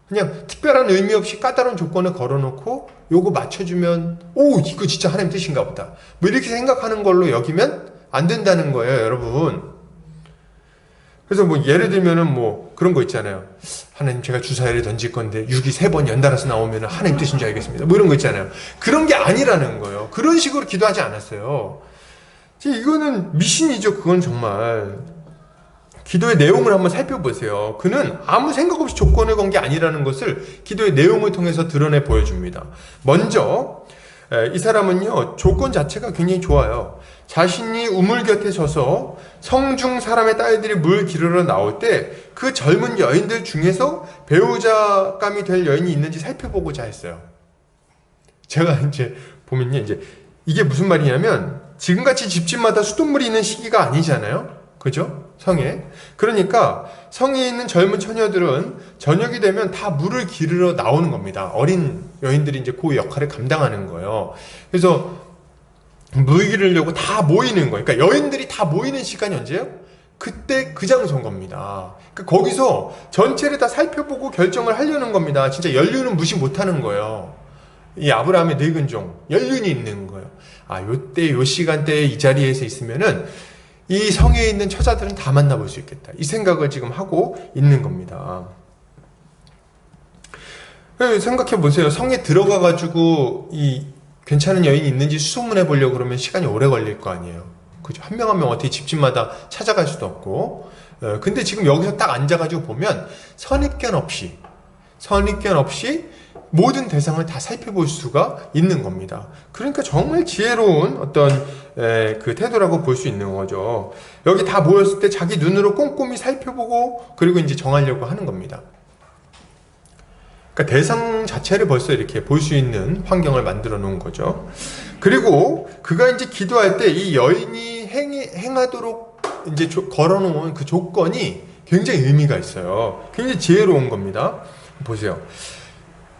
그냥 특별한 의미 없이 까다로운 조건을 걸어놓고 요거 맞춰주면 이거 진짜 하나님 뜻인가 보다, 뭐 이렇게 생각하는 걸로 여기면 안 된다는 거예요, 여러분. 그래서 뭐 예를 들면은 뭐 그런 거 있잖아요. 하나님, 제가 주사위를 던질 건데 6이 3번 연달아서 나오면 하나님 뜻인 줄 알겠습니다. 뭐 이런 거 있잖아요. 그런 게 아니라는 거예요. 그런 식으로 기도하지 않았어요. 이거는 미신이죠. 그건 정말. 기도의 내용을 한번 살펴보세요. 그는 아무 생각 없이 조건을 건 게 아니라는 것을 기도의 내용을 통해서 드러내 보여줍니다. 먼저 이 사람은요, 조건 자체가 굉장히 좋아요. 자신이 우물 곁에 서서 성중 사람의 딸들이 물 기르러 나올 때 그 젊은 여인들 중에서 배우자감이 될 여인이 있는지 살펴보고자 했어요. 제가 이제 보면요, 이제 이게 무슨 말이냐면, 지금같이 집집마다 수돗물이 있는 시기가 아니잖아요. 그죠? 성에. 그러니까 성에 있는 젊은 처녀들은 저녁이 되면 다 물을 기르러 나오는 겁니다. 어린 여인들이 이제 그 역할을 감당하는 거예요. 그래서 물 기르려고 다 모이는 거예요. 그러니까 여인들이 다 모이는 시간이 언제예요? 그때 그 장소인 겁니다. 그러니까 거기서 전체를 다 살펴보고 결정을 하려는 겁니다. 진짜 연륜은 무시 못하는 거예요. 이 아브라함의 늙은 종, 연륜이 있는 거예요. 아, 요때, 요 시간대에 이 자리에서 있으면은 이 성에 있는 처자들은 다 만나볼 수 있겠다. 이 생각을 지금 하고 있는 겁니다. 생각해 보세요. 성에 들어가가지고 이 괜찮은 여인이 있는지 수소문해 보려고 그러면 시간이 오래 걸릴 거 아니에요. 그죠? 한 명 한 명 어떻게 집집마다 찾아갈 수도 없고. 근데 지금 여기서 딱 앉아가지고 보면 선입견 없이 모든 대상을 다 살펴볼 수가 있는 겁니다. 그러니까 정말 지혜로운 어떤 그 태도라고 볼 수 있는 거죠. 여기 다 모였을 때 자기 눈으로 꼼꼼히 살펴보고 그리고 이제 정하려고 하는 겁니다. 그러니까 대상 자체를 벌써 이렇게 볼 수 있는 환경을 만들어 놓은 거죠. 그리고 그가 이제 기도할 때 이 여인이 행하도록 이제 걸어 놓은 그 조건이 굉장히 의미가 있어요. 굉장히 지혜로운 겁니다. 보세요.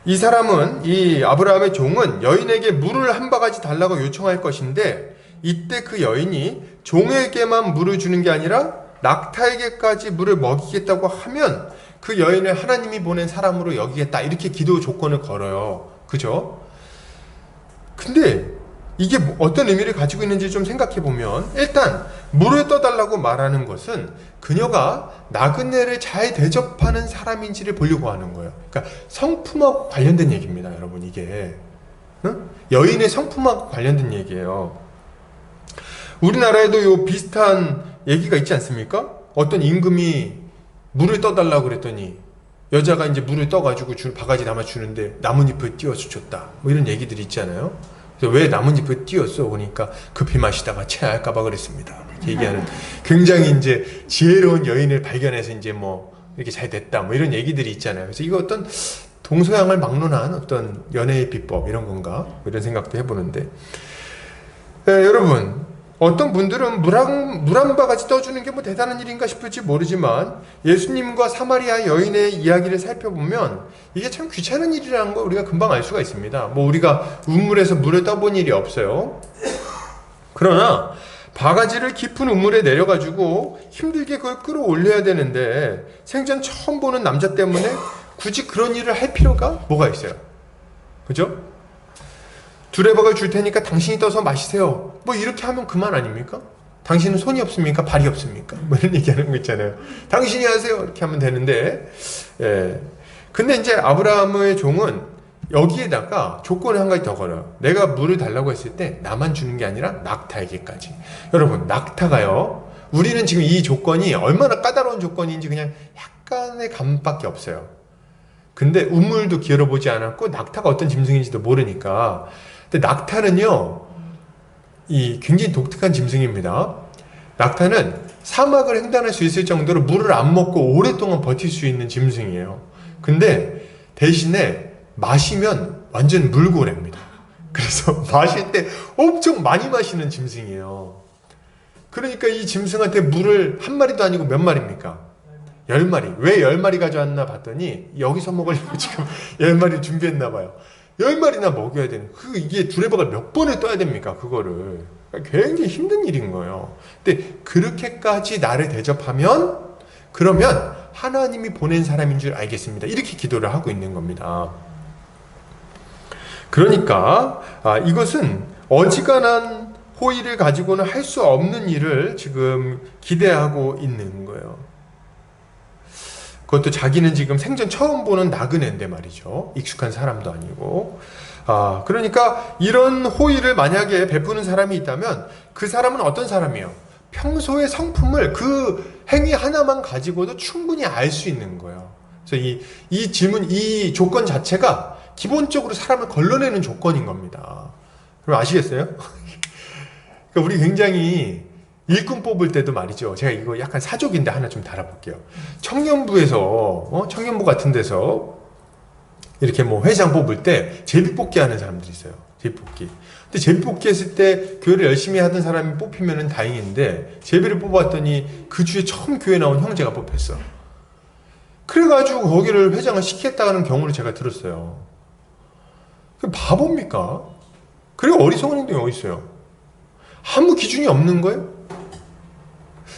이 사람은, 이 아브라함의 종은 여인에게 물을 한 바가지 달라고 요청할 것인데, 이때 그 여인이 종에게만 물을 주는 게 아니라 낙타에게까지 물을 먹이겠다고 하면 그 여인을 하나님이 보낸 사람으로 여기겠다, 이렇게 기도 조건을 걸어요. 그죠? 근데 이게 어떤 의미를 가지고 있는지 좀 생각해 보면, 일단 물을 떠달라고 말하는 것은 그녀가 나그네를 잘 대접하는 사람인지를 보려고 하는 거예요. 그러니까 성품하고 관련된 얘기입니다, 여러분. 이게 여인의 성품하고 관련된 얘기예요. 우리나라에도 요 비슷한 얘기가 있지 않습니까? 어떤 임금이 물을 떠달라고 그랬더니 여자가 이제 물을 떠가지고 바가지 담아 주는데 나뭇잎을 띄워서 줬다, 뭐 이런 얘기들이 있잖아요. 그래서 왜 나뭇잎을 띄웠어? 그러니까 급히 마시다가 체할까봐 그랬습니다, 이렇게 얘기하는 굉장히 이제 지혜로운 여인을 발견해서 이제 뭐 이렇게 잘 됐다, 뭐 이런 얘기들이 있잖아요. 그래서 이거 어떤 동서양을 막론한 어떤 연애의 비법 이런 건가, 뭐 이런 생각도 해보는데, 여러분, 어떤 분들은 물 한 바가지 떠주는 게 뭐 대단한 일인가 싶을지 모르지만 예수님과 사마리아 여인의 이야기를 살펴보면 이게 참 귀찮은 일이라는 걸 우리가 금방 알 수가 있습니다. 뭐 우리가 우물에서 물을 떠본 일이 없어요. 그러나 바가지를 깊은 우물에 내려가지고 힘들게 그걸 끌어올려야 되는데 생전 처음 보는 남자 때문에 굳이 그런 일을 할 필요가 뭐가 있어요? 그죠? 두레박을 줄 테니까 당신이 떠서 마시세요, 뭐 이렇게 하면 그만 아닙니까? 당신은 손이 없습니까? 발이 없습니까? 뭐 이런 얘기하는 거 있잖아요. 당신이 하세요, 이렇게 하면 되는데, 근데 이제 아브라함의 종은 여기에다가 조건을 한 가지 더 걸어요. 내가 물을 달라고 했을 때 나만 주는 게 아니라 낙타에게까지. 여러분, 낙타가요, 우리는 지금 이 조건이 얼마나 까다로운 조건인지 그냥 약간의 감밖에 없어요. 근데 우물도 기울여보지 않았고 낙타가 어떤 짐승인지도 모르니까. 근데 낙타는요, 이 굉장히 독특한 짐승입니다. 낙타는 사막을 횡단할 수 있을 정도로 물을 안 먹고 오랫동안 버틸 수 있는 짐승이에요. 근데 대신에 마시면 완전 물고래입니다. 그래서 마실 때 엄청 많이 마시는 짐승이에요. 그러니까 이 짐승한테 물을 한 마리도 아니고 몇 마리입니까? 10마리. 왜 10마리 가져왔나 봤더니 여기서 먹으려고 지금 10마리 준비했나 봐요. 10마리나 먹여야 되는, 이게 두레박을 몇 번을 떠야 됩니까, 그거를. 굉장히 힘든 일인 거예요. 근데 그렇게까지 나를 대접하면, 그러면 하나님이 보낸 사람인 줄 알겠습니다, 이렇게 기도를 하고 있는 겁니다. 그러니까 이것은 어지간한 호의를 가지고는 할 수 없는 일을 지금 기대하고 있는 거예요. 그것도 자기는 지금 생전 처음 보는 나그네인데 말이죠. 익숙한 사람도 아니고. 그러니까 이런 호의를 만약에 베푸는 사람이 있다면 그 사람은 어떤 사람이에요? 평소의 성품을 그 행위 하나만 가지고도 충분히 알 수 있는 거예요. 그래서 이 질문, 이 조건 자체가 기본적으로 사람을 걸러내는 조건인 겁니다. 그럼 아시겠어요? 그러니까 우리 굉장히 일꾼 뽑을 때도 말이죠. 제가 이거 약간 사족인데 하나 좀 달아볼게요. 청년부에서, 청년부 같은 데서 이렇게 뭐 회장 뽑을 때 제비뽑기 하는 사람들이 있어요. 제비뽑기. 근데 제비뽑기 했을 때 교회를 열심히 하던 사람이 뽑히면은 다행인데 제비를 뽑았더니 그 주에 처음 교회 나온 형제가 뽑혔어. 그래가지고 거기를 회장을 시키겠다는 경우를 제가 들었어요. 그 바보입니까? 그리고 어리석은 행동이 어디 있어요? 아무 기준이 없는 거예요?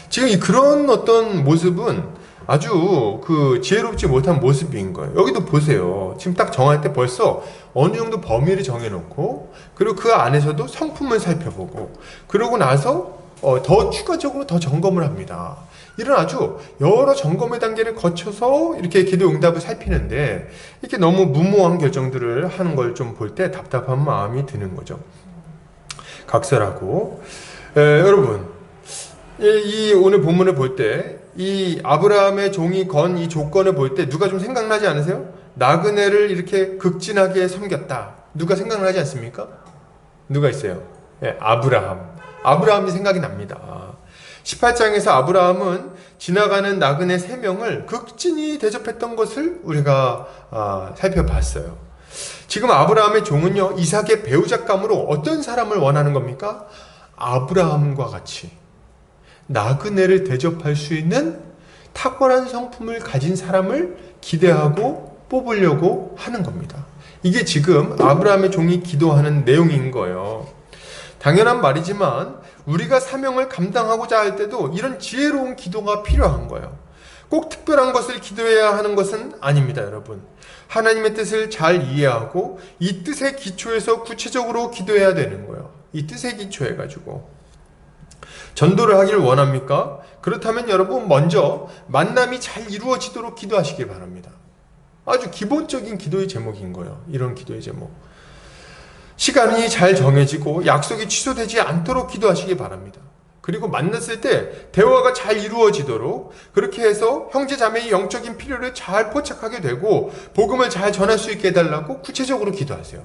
지금 그런 어떤 모습은 아주 그 지혜롭지 못한 모습인 거예요. 여기도 보세요. 지금 딱 정할 때 벌써 어느 정도 범위를 정해놓고, 그리고 그 안에서도 성품을 살펴보고, 그러고 나서 더 추가적으로 더 점검을 합니다. 이런 아주 여러 점검의 단계를 거쳐서 이렇게 기도 응답을 살피는데, 이렇게 너무 무모한 결정들을 하는 걸 좀 볼 때 답답한 마음이 드는 거죠. 각설하고. 여러분, 이 오늘 본문을 볼 때 이 아브라함의 종이 건 이 조건을 볼 때 누가 좀 생각나지 않으세요? 나그네를 이렇게 극진하게 섬겼다. 누가 생각나지 않습니까? 누가 있어요? 아브라함이 생각이 납니다. 18장에서 아브라함은 지나가는 나그네 3명을 극진히 대접했던 것을 우리가 살펴봤어요. 지금 아브라함의 종은요, 이삭의 배우잣감으로 어떤 사람을 원하는 겁니까? 아브라함과 같이 나그네를 대접할 수 있는 탁월한 성품을 가진 사람을 기대하고 뽑으려고 하는 겁니다. 이게 지금 아브라함의 종이 기도하는 내용인 거예요. 당연한 말이지만 우리가 사명을 감당하고자 할 때도 이런 지혜로운 기도가 필요한 거예요. 꼭 특별한 것을 기도해야 하는 것은 아닙니다, 여러분. 하나님의 뜻을 잘 이해하고 이 뜻의 기초에서 구체적으로 기도해야 되는 거예요. 이 뜻의 기초해가지고. 전도를 하기를 원합니까? 그렇다면 여러분 먼저 만남이 잘 이루어지도록 기도하시길 바랍니다. 아주 기본적인 기도의 제목인 거예요. 이런 기도의 제목. 시간이 잘 정해지고 약속이 취소되지 않도록 기도하시기 바랍니다. 그리고 만났을 때 대화가 잘 이루어지도록 그렇게 해서 형제자매의 영적인 필요를 잘 포착하게 되고 복음을 잘 전할 수 있게 해달라고 구체적으로 기도하세요.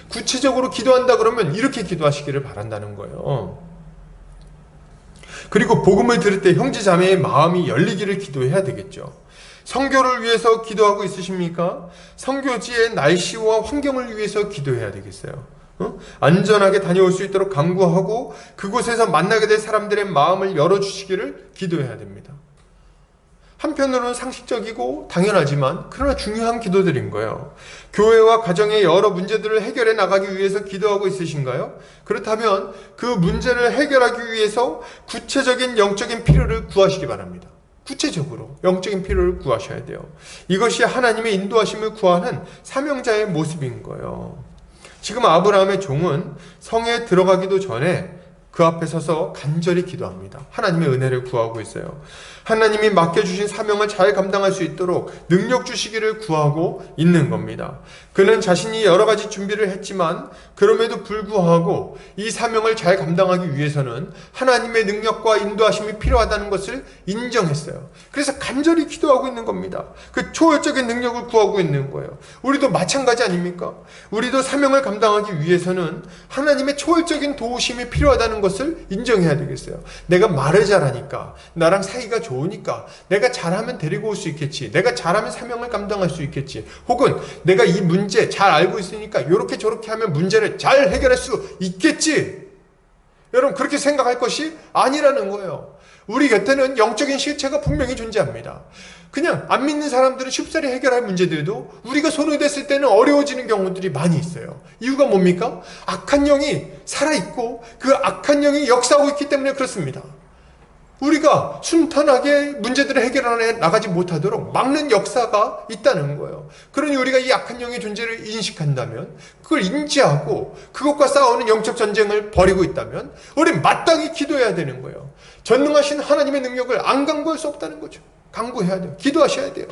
구체적으로 기도한다 그러면 이렇게 기도하시기를 바란다는 거예요. 그리고 복음을 들을 때 형제자매의 마음이 열리기를 기도해야 되겠죠. 선교를 위해서 기도하고 있으십니까? 선교지의 날씨와 환경을 위해서 기도해야 되겠어요. 안전하게 다녀올 수 있도록 강구하고 그곳에서 만나게 될 사람들의 마음을 열어주시기를 기도해야 됩니다. 한편으로는 상식적이고 당연하지만 그러나 중요한 기도들인 거예요. 교회와 가정의 여러 문제들을 해결해 나가기 위해서 기도하고 있으신가요? 그렇다면 그 문제를 해결하기 위해서 구체적인 영적인 필요를 구하시기 바랍니다. 구체적으로 영적인 필요를 구하셔야 돼요. 이것이 하나님의 인도하심을 구하는 사명자의 모습인 거예요. 지금 아브라함의 종은 성에 들어가기도 전에 그 앞에 서서 간절히 기도합니다. 하나님의 은혜를 구하고 있어요. 하나님이 맡겨주신 사명을 잘 감당할 수 있도록 능력 주시기를 구하고 있는 겁니다. 그는 자신이 여러 가지 준비를 했지만 그럼에도 불구하고 이 사명을 잘 감당하기 위해서는 하나님의 능력과 인도하심이 필요하다는 것을 인정했어요. 그래서 간절히 기도하고 있는 겁니다. 그 초월적인 능력을 구하고 있는 거예요. 우리도 마찬가지 아닙니까? 우리도 사명을 감당하기 위해서는 하나님의 초월적인 도우심이 필요하다는 것을 인정해야 되겠어요. 내가 말을 잘하니까, 나랑 사이가 좋으니까, 내가 잘하면 데리고 올 수 있겠지, 내가 잘하면 사명을 감당할 수 있겠지, 혹은 내가 이 문제 잘 알고 있으니까 이렇게 저렇게 하면 문제를 잘 해결할 수 있겠지. 여러분 그렇게 생각할 것이 아니라는 거예요. 우리 곁에는 영적인 실체가 분명히 존재합니다. 그냥 안 믿는 사람들은 쉽사리 해결할 문제들도 우리가 손을 댔을 때는 어려워지는 경우들이 많이 있어요. 이유가 뭡니까? 악한 영이 살아있고 그 악한 영이 역사하고 있기 때문에 그렇습니다. 우리가 순탄하게 문제들을 해결해 나가지 못하도록 막는 역사가 있다는 거예요. 그러니 우리가 이 악한 영의 존재를 인식한다면, 그걸 인지하고 그것과 싸우는 영적 전쟁을 벌이고 있다면 우리는 마땅히 기도해야 되는 거예요. 전능하신 하나님의 능력을 안 강구할 수 없다는 거죠. 강구해야 돼요. 기도하셔야 돼요.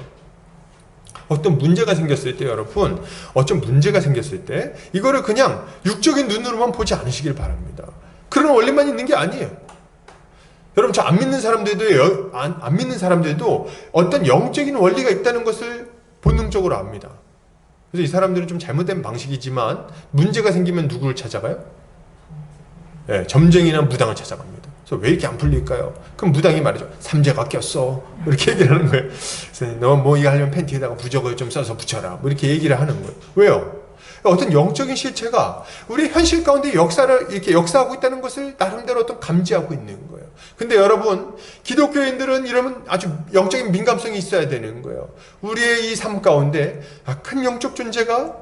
어떤 문제가 생겼을 때 여러분, 어떤 문제가 생겼을 때 이거를 그냥 육적인 눈으로만 보지 않으시길 바랍니다. 그런 원리만 있는 게 아니에요. 여러분 저 안 믿는 사람들도 어떤 영적인 원리가 있다는 것을 본능적으로 압니다. 그래서 이 사람들은 좀 잘못된 방식이지만 문제가 생기면 누구를 찾아가요? 네, 점쟁이나 무당을 찾아갑니다. 그래서 왜 이렇게 안 풀릴까요? 그럼 무당이 말이죠. 삼재가 꼈어. 이렇게 얘기를 하는 거예요. 그래서 너 뭐 이거 하려면 팬티에다가 부적을 좀 써서 붙여라. 뭐 이렇게 얘기를 하는 거예요. 왜요? 어떤 영적인 실체가 우리 현실 가운데 역사를 이렇게 역사하고 있다는 것을 나름대로 어떤 감지하고 있는 거예요. 근데 여러분, 기독교인들은 이러면 아주 영적인 민감성이 있어야 되는 거예요. 우리의 이 삶 가운데 큰 영적 존재가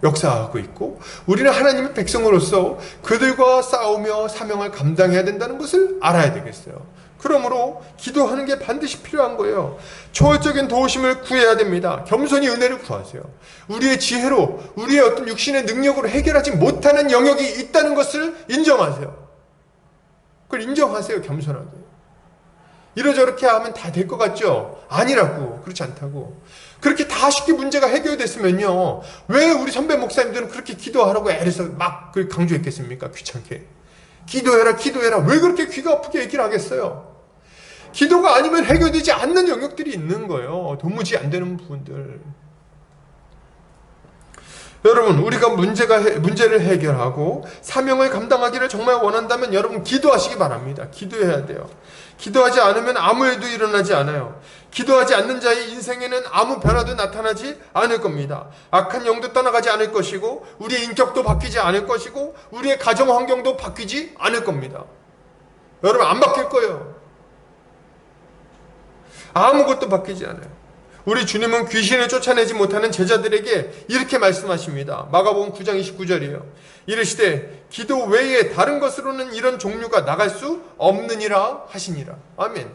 역사하고 있고, 우리는 하나님의 백성으로서 그들과 싸우며 사명을 감당해야 된다는 것을 알아야 되겠어요. 그러므로 기도하는 게 반드시 필요한 거예요. 초월적인 도우심을 구해야 됩니다. 겸손히 은혜를 구하세요. 우리의 지혜로, 우리의 어떤 육신의 능력으로 해결하지 못하는 영역이 있다는 것을 인정하세요. 그걸 인정하세요. 겸손하게. 이러저렇게 하면 다 될 것 같죠? 아니라고. 그렇지 않다고. 그렇게 다 쉽게 문제가 해결됐으면요, 왜 우리 선배 목사님들은 그렇게 기도하라고 애래서 막 강조했겠습니까? 귀찮게. 기도해라, 기도해라. 왜 그렇게 귀가 아프게 얘기를 하겠어요? 기도가 아니면 해결되지 않는 영역들이 있는 거예요. 도무지 안 되는 부분들. 여러분, 우리가 문제를 해결하고 사명을 감당하기를 정말 원한다면 여러분 기도하시기 바랍니다. 기도해야 돼요. 기도하지 않으면 아무 일도 일어나지 않아요. 기도하지 않는 자의 인생에는 아무 변화도 나타나지 않을 겁니다. 악한 영도 떠나가지 않을 것이고, 우리의 인격도 바뀌지 않을 것이고, 우리의 가정 환경도 바뀌지 않을 겁니다. 여러분, 안 바뀔 거예요. 아무것도 바뀌지 않아요. 우리 주님은 귀신을 쫓아내지 못하는 제자들에게 이렇게 말씀하십니다. 마가복음 9장 29절이에요. 이르시되 기도 외에 다른 것으로는 이런 종류가 나갈 수 없느니라 하시니라. 아멘.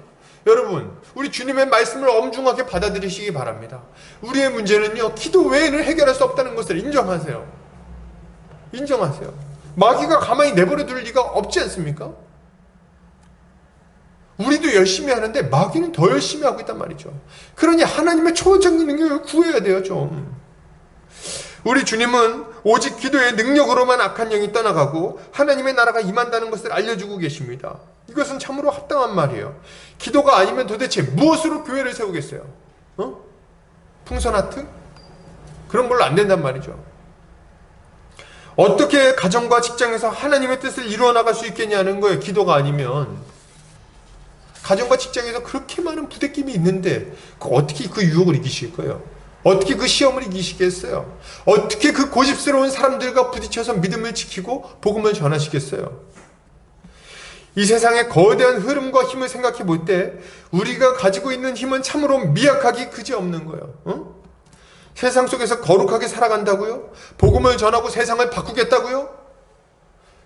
여러분, 우리 주님의 말씀을 엄중하게 받아들이시기 바랍니다. 우리의 문제는요, 기도 외에는 해결할 수 없다는 것을 인정하세요. 인정하세요. 마귀가 가만히 내버려 둘 리가 없지 않습니까? 우리도 열심히 하는데 마귀는 더 열심히 하고 있단 말이죠. 그러니 하나님의 초월적인 능력을 구해야 돼요, 좀. 우리 주님은 오직 기도의 능력으로만 악한 영이 떠나가고 하나님의 나라가 임한다는 것을 알려주고 계십니다. 이것은 참으로 합당한 말이에요. 기도가 아니면 도대체 무엇으로 교회를 세우겠어요? 풍선 아트? 그런 걸로 안 된단 말이죠. 어떻게 가정과 직장에서 하나님의 뜻을 이루어 나갈 수 있겠냐는 거예요. 기도가 아니면. 가정과 직장에서 그렇게 많은 부대낌이 있는데 어떻게 그 유혹을 이기실 거예요? 어떻게 그 시험을 이기시겠어요? 어떻게 그 고집스러운 사람들과 부딪혀서 믿음을 지키고 복음을 전하시겠어요? 이 세상의 거대한 흐름과 힘을 생각해 볼 때 우리가 가지고 있는 힘은 참으로 미약하기 그지없는 거예요. 세상 속에서 거룩하게 살아간다고요? 복음을 전하고 세상을 바꾸겠다고요?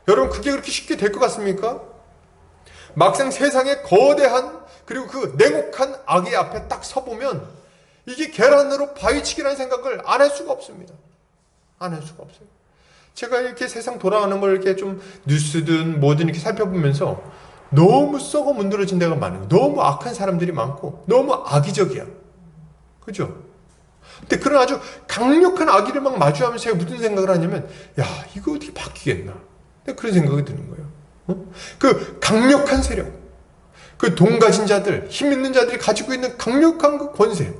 여러분, 그게 그렇게 쉽게 될 것 같습니까? 막상 세상의 거대한 그리고 그 냉혹한 악의 앞에 딱 서보면 이게 계란으로 바위치기라는 생각을 안 할 수가 없습니다. 안 할 수가 없어요. 제가 이렇게 세상 돌아가는 걸 이렇게 좀 뉴스든 뭐든 이렇게 살펴보면서 너무 썩어 문드러진 데가 많아요. 너무 악한 사람들이 많고 너무 악의적이야. 그죠? 근데 그런 아주 강력한 악의를 막 마주하면서 제가 무슨 생각을 하냐면, 야, 이거 어떻게 바뀌겠나? 그런 생각이 드는 거예요. 그 강력한 세력, 그 돈 가진 자들, 힘 있는 자들이 가지고 있는 강력한 그 권세,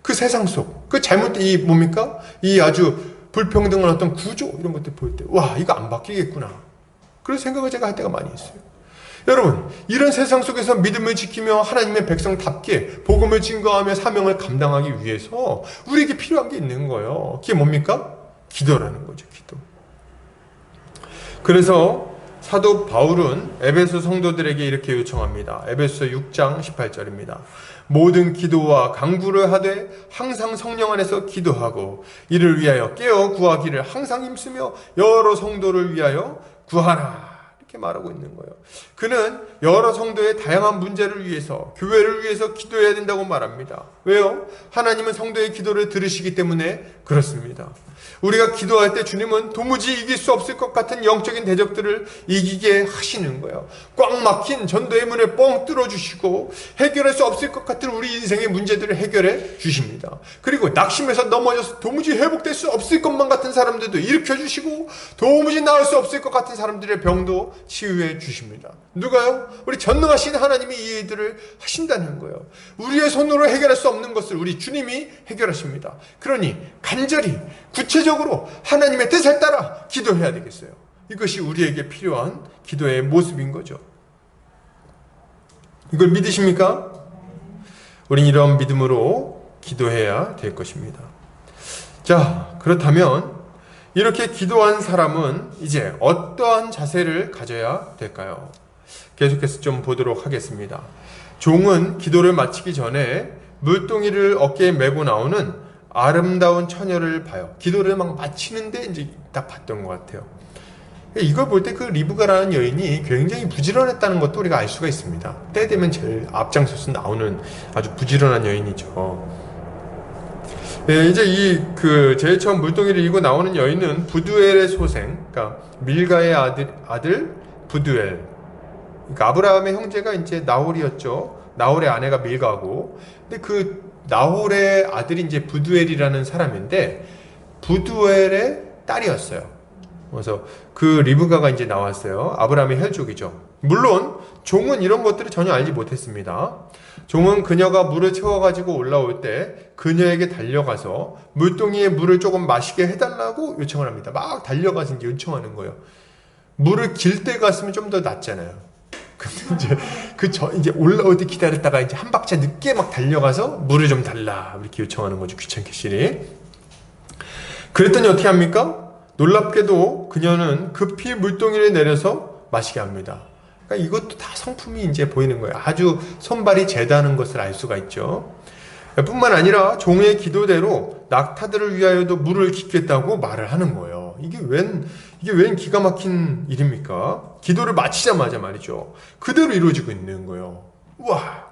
그 세상 속, 그 이 뭡니까? 이 아주 불평등한 어떤 구조, 이런 것들 볼 때, 와, 이거 안 바뀌겠구나. 그런 생각을 제가 할 때가 많이 있어요. 여러분, 이런 세상 속에서 믿음을 지키며 하나님의 백성답게 복음을 증거하며 사명을 감당하기 위해서 우리에게 필요한 게 있는 거예요. 그게 뭡니까? 기도라는 거죠, 기도. 그래서 사도 바울은 에베소 성도들에게 이렇게 요청합니다. 에베소 6장 18절입니다. 모든 기도와 간구를 하되 항상 성령 안에서 기도하고 이를 위하여 깨어 구하기를 항상 힘쓰며 여러 성도를 위하여 구하라. 이렇게 말하고 있는 거예요. 그는 여러 성도의 다양한 문제를 위해서, 교회를 위해서 기도해야 된다고 말합니다. 왜요? 하나님은 성도의 기도를 들으시기 때문에 그렇습니다. 우리가 기도할 때 주님은 도무지 이길 수 없을 것 같은 영적인 대적들을 이기게 하시는 거예요. 꽉 막힌 전도의 문을 뻥 뚫어주시고 해결할 수 없을 것 같은 우리 인생의 문제들을 해결해 주십니다. 그리고 낙심해서 넘어져서 도무지 회복될 수 없을 것만 같은 사람들도 일으켜주시고 도무지 나을 수 없을 것 같은 사람들의 병도 치유해 주십니다. 누가요? 우리 전능하신 하나님이 이 일들을 하신다는 거예요. 우리의 손으로 해결할 수 없는 것을 우리 주님이 해결하십니다. 그러니 간절히 구체적으로 하나님의 뜻에 따라 기도해야 되겠어요. 이것이 우리에게 필요한 기도의 모습인 거죠. 이걸 믿으십니까? 우린 이런 믿음으로 기도해야 될 것입니다. 자, 그렇다면 이렇게 기도한 사람은 이제 어떠한 자세를 가져야 될까요? 계속해서 좀 보도록 하겠습니다. 종은 기도를 마치기 전에 물동이를 어깨에 메고 나오는 아름다운 처녀를 봐요. 기도를 막 마치는데 이제 딱 봤던 것 같아요. 이걸 볼 때 그 리브가라는 여인이 굉장히 부지런했다는 것도 우리가 알 수가 있습니다. 때 되면 제일 앞장서서 나오는 아주 부지런한 여인이죠. 네, 이제 제일 처음 물동이를 이고 나오는 여인은 부두엘의 소생, 그러니까 밀가의 아들 부두엘. 그러니까 아브라함의 형제가 이제 나홀이었죠. 나홀의 아내가 밀가고, 근데 그 나홀의 아들이 이제 부두엘이라는 사람인데 부두엘의 딸이었어요. 그래서 그 리브가가 이제 나왔어요. 아브라함의 혈족이죠. 물론 종은 이런 것들을 전혀 알지 못했습니다. 종은 그녀가 물을 채워가지고 올라올 때 그녀에게 달려가서 물동이에 물을 조금 마시게 해달라고 요청을 합니다. 막 달려가서 이제 요청하는 거예요. 물을 길 때 갔으면 좀 더 낫잖아요. 근데 이제 이제 올라올 때 기다렸다가 이제 한 박자 늦게 막 달려가서 물을 좀 달라 이렇게 요청하는 거죠. 귀찮게 시리. 그랬더니 어떻게 합니까? 놀랍게도 그녀는 급히 물동이를 내려서 마시게 합니다. 그러니까 이것도 다 성품이 이제 보이는 거예요. 아주 손발이 제다는 것을 알 수가 있죠. 뿐만 아니라 종의 기도대로 낙타들을 위하여도 물을 깃겠다고 말을 하는 거예요. 이게 웬 기가 막힌 일입니까? 기도를 마치자마자 말이죠. 그대로 이루어지고 있는 거예요. 우와!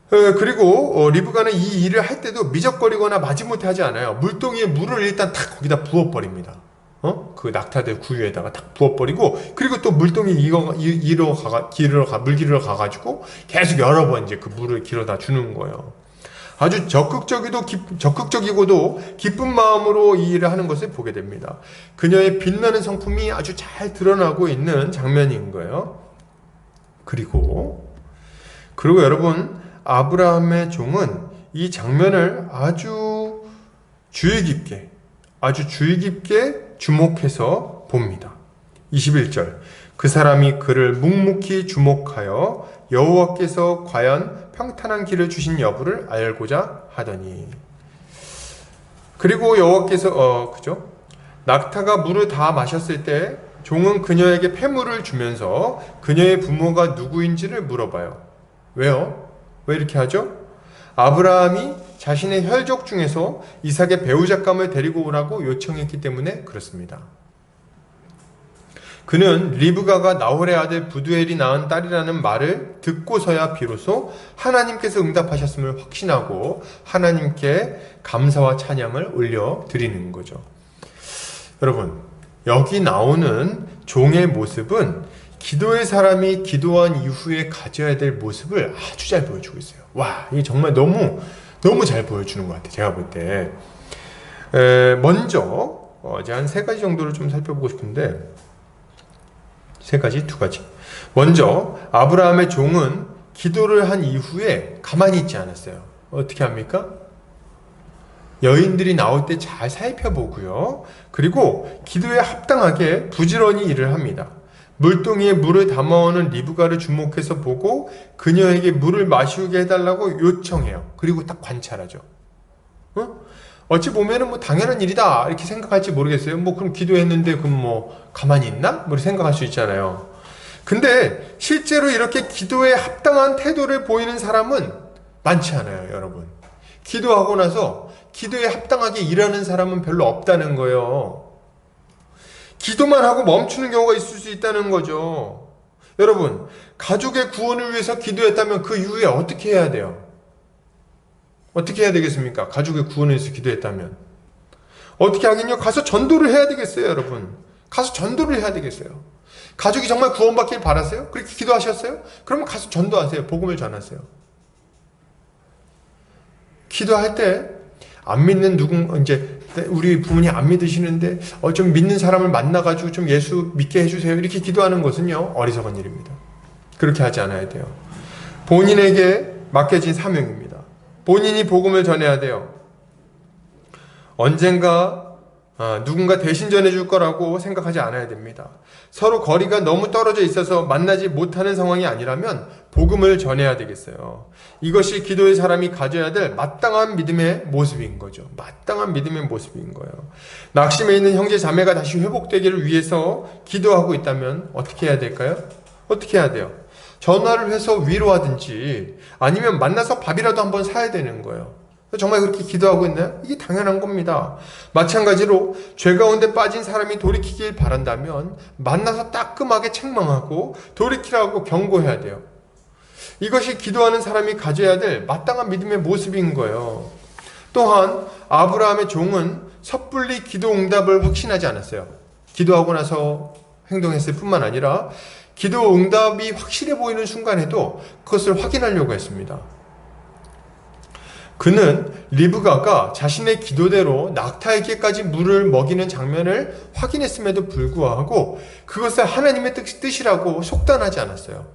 그리고 리브가는 이 일을 할 때도 미적거리거나 마지못해 하지 않아요. 물동이에 물을 일단 탁 거기다 부어버립니다. 그 낙타들 구유에다가 탁 부어버리고, 그리고 또 물동이 물 기르러 가가지고 계속 여러 번 이제 그 물을 길어다 주는 거예요. 아주 적극적이고도 기쁜 마음으로 이 일을 하는 것을 보게 됩니다. 그녀의 빛나는 성품이 아주 잘 드러나고 있는 장면인 거예요. 그리고 여러분, 아브라함의 종은 이 장면을 아주 주의 깊게 주목해서 봅니다. 21절, 그 사람이 그를 묵묵히 주목하여 여호와께서 과연 평탄한 길을 주신 여부를 알고자 하더니, 그리고 여호와께서 낙타가 물을 다 마셨을 때 종은 그녀에게 폐물을 주면서 그녀의 부모가 누구인지를 물어봐요. 왜요? 왜 이렇게 하죠? 아브라함이 자신의 혈족 중에서 이삭의 배우잣감을 데리고 오라고 요청했기 때문에 그렇습니다. 그는 리브가가 나홀의 아들 부두엘이 낳은 딸이라는 말을 듣고서야 비로소 하나님께서 응답하셨음을 확신하고 하나님께 감사와 찬양을 올려드리는 거죠. 여러분, 여기 나오는 종의 모습은 기도의 사람이 기도한 이후에 가져야 될 모습을 아주 잘 보여주고 있어요. 와, 이게 정말 너무 잘 보여주는 것 같아요. 제가 볼 때. 먼저 이제 한 3가지 정도를 좀 살펴보고 싶은데, 2가지. 먼저 아브라함의 종은 기도를 한 이후에 가만히 있지 않았어요. 어떻게 합니까? 여인들이 나올 때 잘 살펴보고요. 그리고 기도에 합당하게 부지런히 일을 합니다. 물동이에 물을 담아오는 리브가를 주목해서 보고 그녀에게 물을 마시게 해달라고 요청해요. 그리고 딱 관찰하죠. 어찌 보면은 뭐 당연한 일이다 이렇게 생각할지 모르겠어요. 뭐 그럼 기도했는데 그럼 뭐 가만히 있나? 뭐 생각할 수 있잖아요. 근데 실제로 이렇게 기도에 합당한 태도를 보이는 사람은 많지 않아요, 여러분. 기도하고 나서 기도에 합당하게 일하는 사람은 별로 없다는 거예요. 기도만 하고 멈추는 경우가 있을 수 있다는 거죠. 여러분, 가족의 구원을 위해서 기도했다면 그 이후에 어떻게 해야 돼요? 어떻게 해야 되겠습니까? 가족의 구원을 위해서 기도했다면 어떻게 하긴요? 가서 전도를 해야 되겠어요, 여러분. 가서 전도를 해야 되겠어요. 가족이 정말 구원받길 바랐어요? 그렇게 기도하셨어요? 그러면 가서 전도하세요. 복음을 전하세요. 기도할 때 안 믿는 이제 우리 부모님 안 믿으시는데 좀 믿는 사람을 만나가지고 좀 예수 믿게 해주세요. 이렇게 기도하는 것은요, 어리석은 일입니다. 그렇게 하지 않아야 돼요. 본인에게 맡겨진 사명입니다. 본인이 복음을 전해야 돼요. 언젠가 누군가 대신 전해줄 거라고 생각하지 않아야 됩니다. 서로 거리가 너무 떨어져 있어서 만나지 못하는 상황이 아니라면 복음을 전해야 되겠어요. 이것이 기도의 사람이 가져야 될 마땅한 믿음의 모습인 거죠. 마땅한 믿음의 모습인 거예요. 낙심해 있는 형제 자매가 다시 회복되기를 위해서 기도하고 있다면 어떻게 해야 될까요? 어떻게 해야 돼요? 전화를 해서 위로하든지 아니면 만나서 밥이라도 한번 사야 되는 거예요. 정말 그렇게 기도하고 있나요? 이게 당연한 겁니다. 마찬가지로 죄 가운데 빠진 사람이 돌이키길 바란다면 만나서 따끔하게 책망하고 돌이키라고 경고해야 돼요. 이것이 기도하는 사람이 가져야 될 마땅한 믿음의 모습인 거예요. 또한 아브라함의 종은 섣불리 기도 응답을 확신하지 않았어요. 기도하고 나서 행동했을 뿐만 아니라 기도 응답이 확실해 보이는 순간에도 그것을 확인하려고 했습니다. 그는 리브가가 자신의 기도대로 낙타에게까지 물을 먹이는 장면을 확인했음에도 불구하고 그것을 하나님의 뜻이라고 속단하지 않았어요.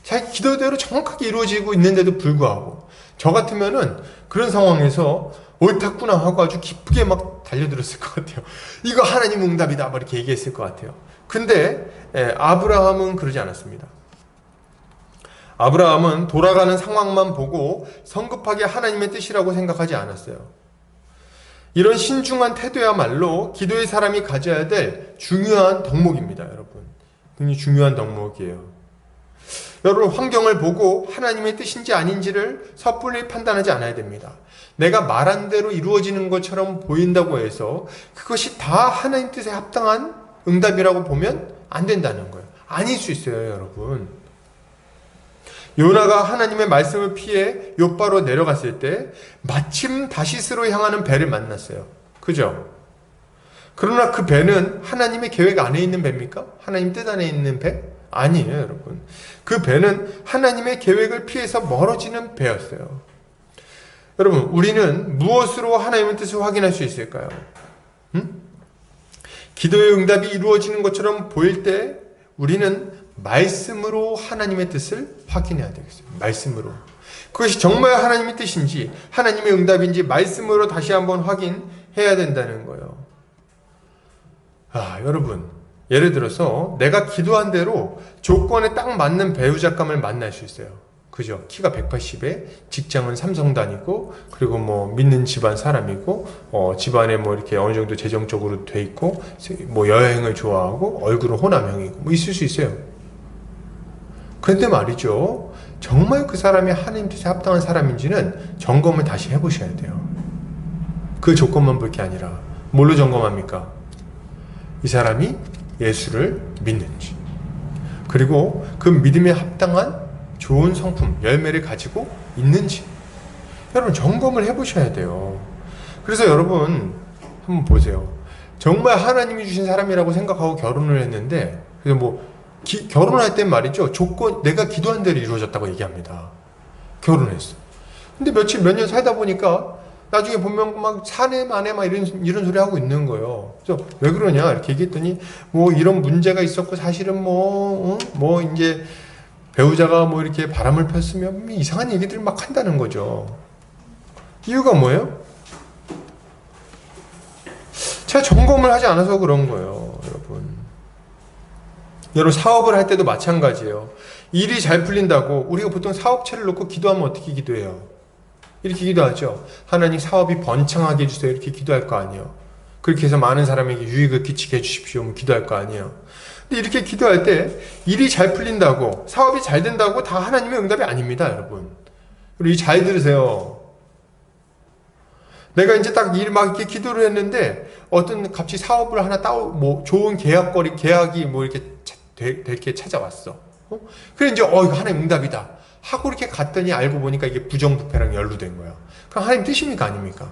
자기 기도대로 정확하게 이루어지고 있는데도 불구하고 저 같으면은 그런 상황에서 옳았구나 하고 아주 기쁘게 막 달려들었을 것 같아요. 이거 하나님 응답이다 막 이렇게 얘기했을 것 같아요. 근데 아브라함은 그러지 않았습니다. 아브라함은 돌아가는 상황만 보고 성급하게 하나님의 뜻이라고 생각하지 않았어요. 이런 신중한 태도야말로 기도의 사람이 가져야 될 중요한 덕목입니다, 여러분. 굉장히 중요한 덕목이에요. 여러분, 환경을 보고 하나님의 뜻인지 아닌지를 섣불리 판단하지 않아야 됩니다. 내가 말한 대로 이루어지는 것처럼 보인다고 해서 그것이 다 하나님 뜻에 합당한 응답이라고 보면 안 된다는 거예요. 아닐 수 있어요, 여러분. 요나가 하나님의 말씀을 피해 욥바로 내려갔을 때 마침 다시스로 향하는 배를 만났어요. 그죠? 그러나 그 배는 하나님의 계획 안에 있는 배입니까? 하나님 뜻 안에 있는 배? 아니에요, 여러분. 그 배는 하나님의 계획을 피해서 멀어지는 배였어요. 여러분, 우리는 무엇으로 하나님의 뜻을 확인할 수 있을까요? 기도의 응답이 이루어지는 것처럼 보일 때 우리는 말씀으로 하나님의 뜻을 확인해야 되겠어요. 말씀으로. 그것이 정말 하나님의 뜻인지 하나님의 응답인지 말씀으로 다시 한번 확인해야 된다는 거예요. 여러분, 예를 들어서 내가 기도한 대로 조건에 딱 맞는 배우자감을 만날 수 있어요. 그죠? 키가 180에 직장은 삼성 다니고 그리고 뭐 믿는 집안 사람이고 집안에 뭐 이렇게 어느 정도 재정적으로 돼 있고 뭐 여행을 좋아하고 얼굴은 호남형이고 뭐 있을 수 있어요. 그런데 말이죠, 정말 그 사람이 하나님 뜻에 합당한 사람인지는 점검을 다시 해보셔야 돼요. 그 조건만 볼 게 아니라 뭘로 점검합니까? 이 사람이 예수를 믿는지, 그리고 그 믿음에 합당한 좋은 성품, 열매를 가지고 있는지 여러분 점검을 해보셔야 돼요. 그래서 여러분 한번 보세요. 정말 하나님이 주신 사람이라고 생각하고 결혼을 했는데 그래서 뭐 결혼할 땐 말이죠, 조건 내가 기도한 대로 이루어졌다고 얘기합니다. 결혼했어. 근데 몇 년 살다 보니까 나중에 보면 막 사내 만에 막 이런 소리 하고 있는 거예요. 그래서 왜 그러냐 이렇게 얘기했더니 뭐 이런 문제가 있었고 사실은 뭐 이제 배우자가 뭐 이렇게 바람을 폈으면 이상한 얘기들 막 한다는 거죠. 이유가 뭐예요? 제가 점검을 하지 않아서 그런 거예요, 여러분. 여러분, 사업을 할 때도 마찬가지예요. 일이 잘 풀린다고 우리가 보통 사업체를 놓고 기도하면 어떻게 기도해요? 이렇게 기도하죠. 하나님 사업이 번창하게 해주세요. 이렇게 기도할 거 아니에요. 그렇게 해서 많은 사람에게 유익을 끼치게 해주십시오. 기도할 거 아니에요. 근데 이렇게 기도할 때 일이 잘 풀린다고 사업이 잘 된다고 다 하나님의 응답이 아닙니다, 여러분. 우리 잘 들으세요. 내가 이제 딱 일 막 이렇게 기도를 했는데 어떤 갑자기 사업을 하나 뭐 좋은 계약이 뭐 이렇게 될 게 찾아왔어. 그래 이제 이거 하나님 응답이다 하고 이렇게 갔더니 알고 보니까 이게 부정부패랑 연루된 거야. 그럼 하나님 뜻입니까, 아닙니까?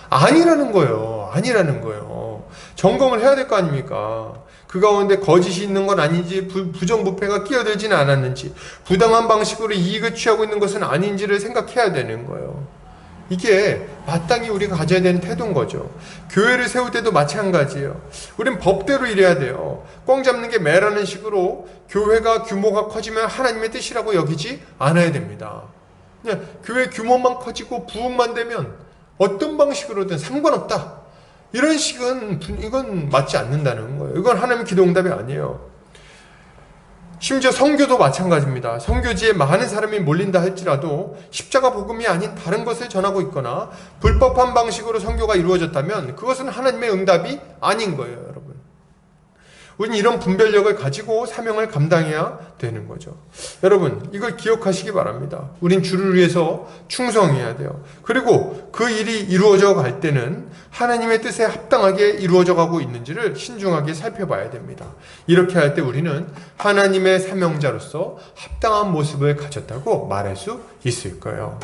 아니라는 거예요. 아니라는 거예요. 점검을 해야 될 거 아닙니까? 그 가운데 거짓이 있는 건 아닌지, 부정부패가 끼어들지는 않았는지, 부당한 방식으로 이익을 취하고 있는 것은 아닌지를 생각해야 되는 거예요. 이게 마땅히 우리가 가져야 되는 태도인 거죠. 교회를 세울 때도 마찬가지예요. 우린 법대로 일해야 돼요. 꽝 잡는 게 매라는 식으로 교회가 규모가 커지면 하나님의 뜻이라고 여기지 않아야 됩니다. 그냥 교회 규모만 커지고 부흥만 되면 어떤 방식으로든 상관없다. 이런 식은 이건 맞지 않는다는 거예요. 이건 하나님의 기도 응답이 아니에요. 심지어 선교도 마찬가지입니다. 선교지에 많은 사람이 몰린다 할지라도 십자가 복음이 아닌 다른 것을 전하고 있거나 불법한 방식으로 선교가 이루어졌다면 그것은 하나님의 응답이 아닌 거예요, 여러분. 우리는 이런 분별력을 가지고 사명을 감당해야 되는 거죠. 여러분, 이걸 기억하시기 바랍니다. 우린 주를 위해서 충성해야 돼요. 그리고 그 일이 이루어져 갈 때는 하나님의 뜻에 합당하게 이루어져 가고 있는지를 신중하게 살펴봐야 됩니다. 이렇게 할 때 우리는 하나님의 사명자로서 합당한 모습을 가졌다고 말할 수 있을 거예요.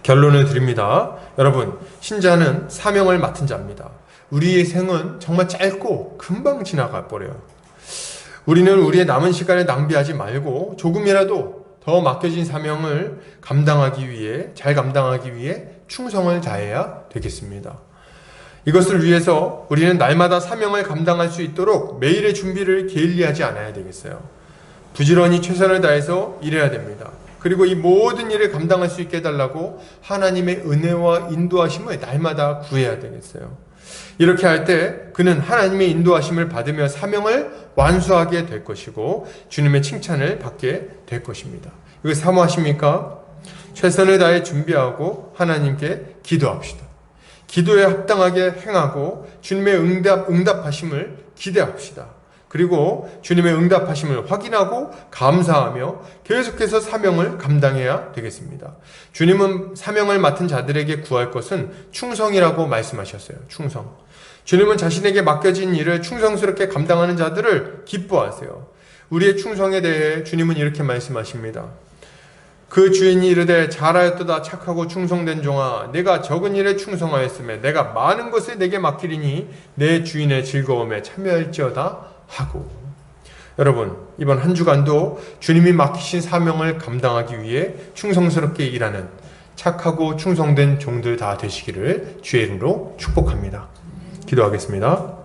결론을 드립니다. 여러분, 신자는 사명을 맡은 자입니다. 우리의 생은 정말 짧고 금방 지나가 버려요. 우리는 우리의 남은 시간을 낭비하지 말고 조금이라도 더 맡겨진 사명을 잘 감당하기 위해 충성을 다해야 되겠습니다. 이것을 위해서 우리는 날마다 사명을 감당할 수 있도록 매일의 준비를 게을리하지 않아야 되겠어요. 부지런히 최선을 다해서 일해야 됩니다. 그리고 이 모든 일을 감당할 수 있게 해달라고 하나님의 은혜와 인도하심을 날마다 구해야 되겠어요. 이렇게 할 때 그는 하나님의 인도하심을 받으며 사명을 완수하게 될 것이고 주님의 칭찬을 받게 될 것입니다. 이거 사모하십니까? 최선을 다해 준비하고 하나님께 기도합시다. 기도에 합당하게 행하고 주님의 응답하심을 기대합시다. 그리고 주님의 응답하심을 확인하고 감사하며 계속해서 사명을 감당해야 되겠습니다. 주님은 사명을 맡은 자들에게 구할 것은 충성이라고 말씀하셨어요. 충성. 주님은 자신에게 맡겨진 일을 충성스럽게 감당하는 자들을 기뻐하세요. 우리의 충성에 대해 주님은 이렇게 말씀하십니다. 그 주인이 이르되 잘하였도다 착하고 충성된 종아, 내가 적은 일에 충성하였으며 내가 많은 것을 내게 맡기리니 내 주인의 즐거움에 참여할지어다 하고. 여러분, 이번 한 주간도 주님이 맡기신 사명을 감당하기 위해 충성스럽게 일하는 착하고 충성된 종들 다 되시기를 주의 이름으로 축복합니다. 기도하겠습니다.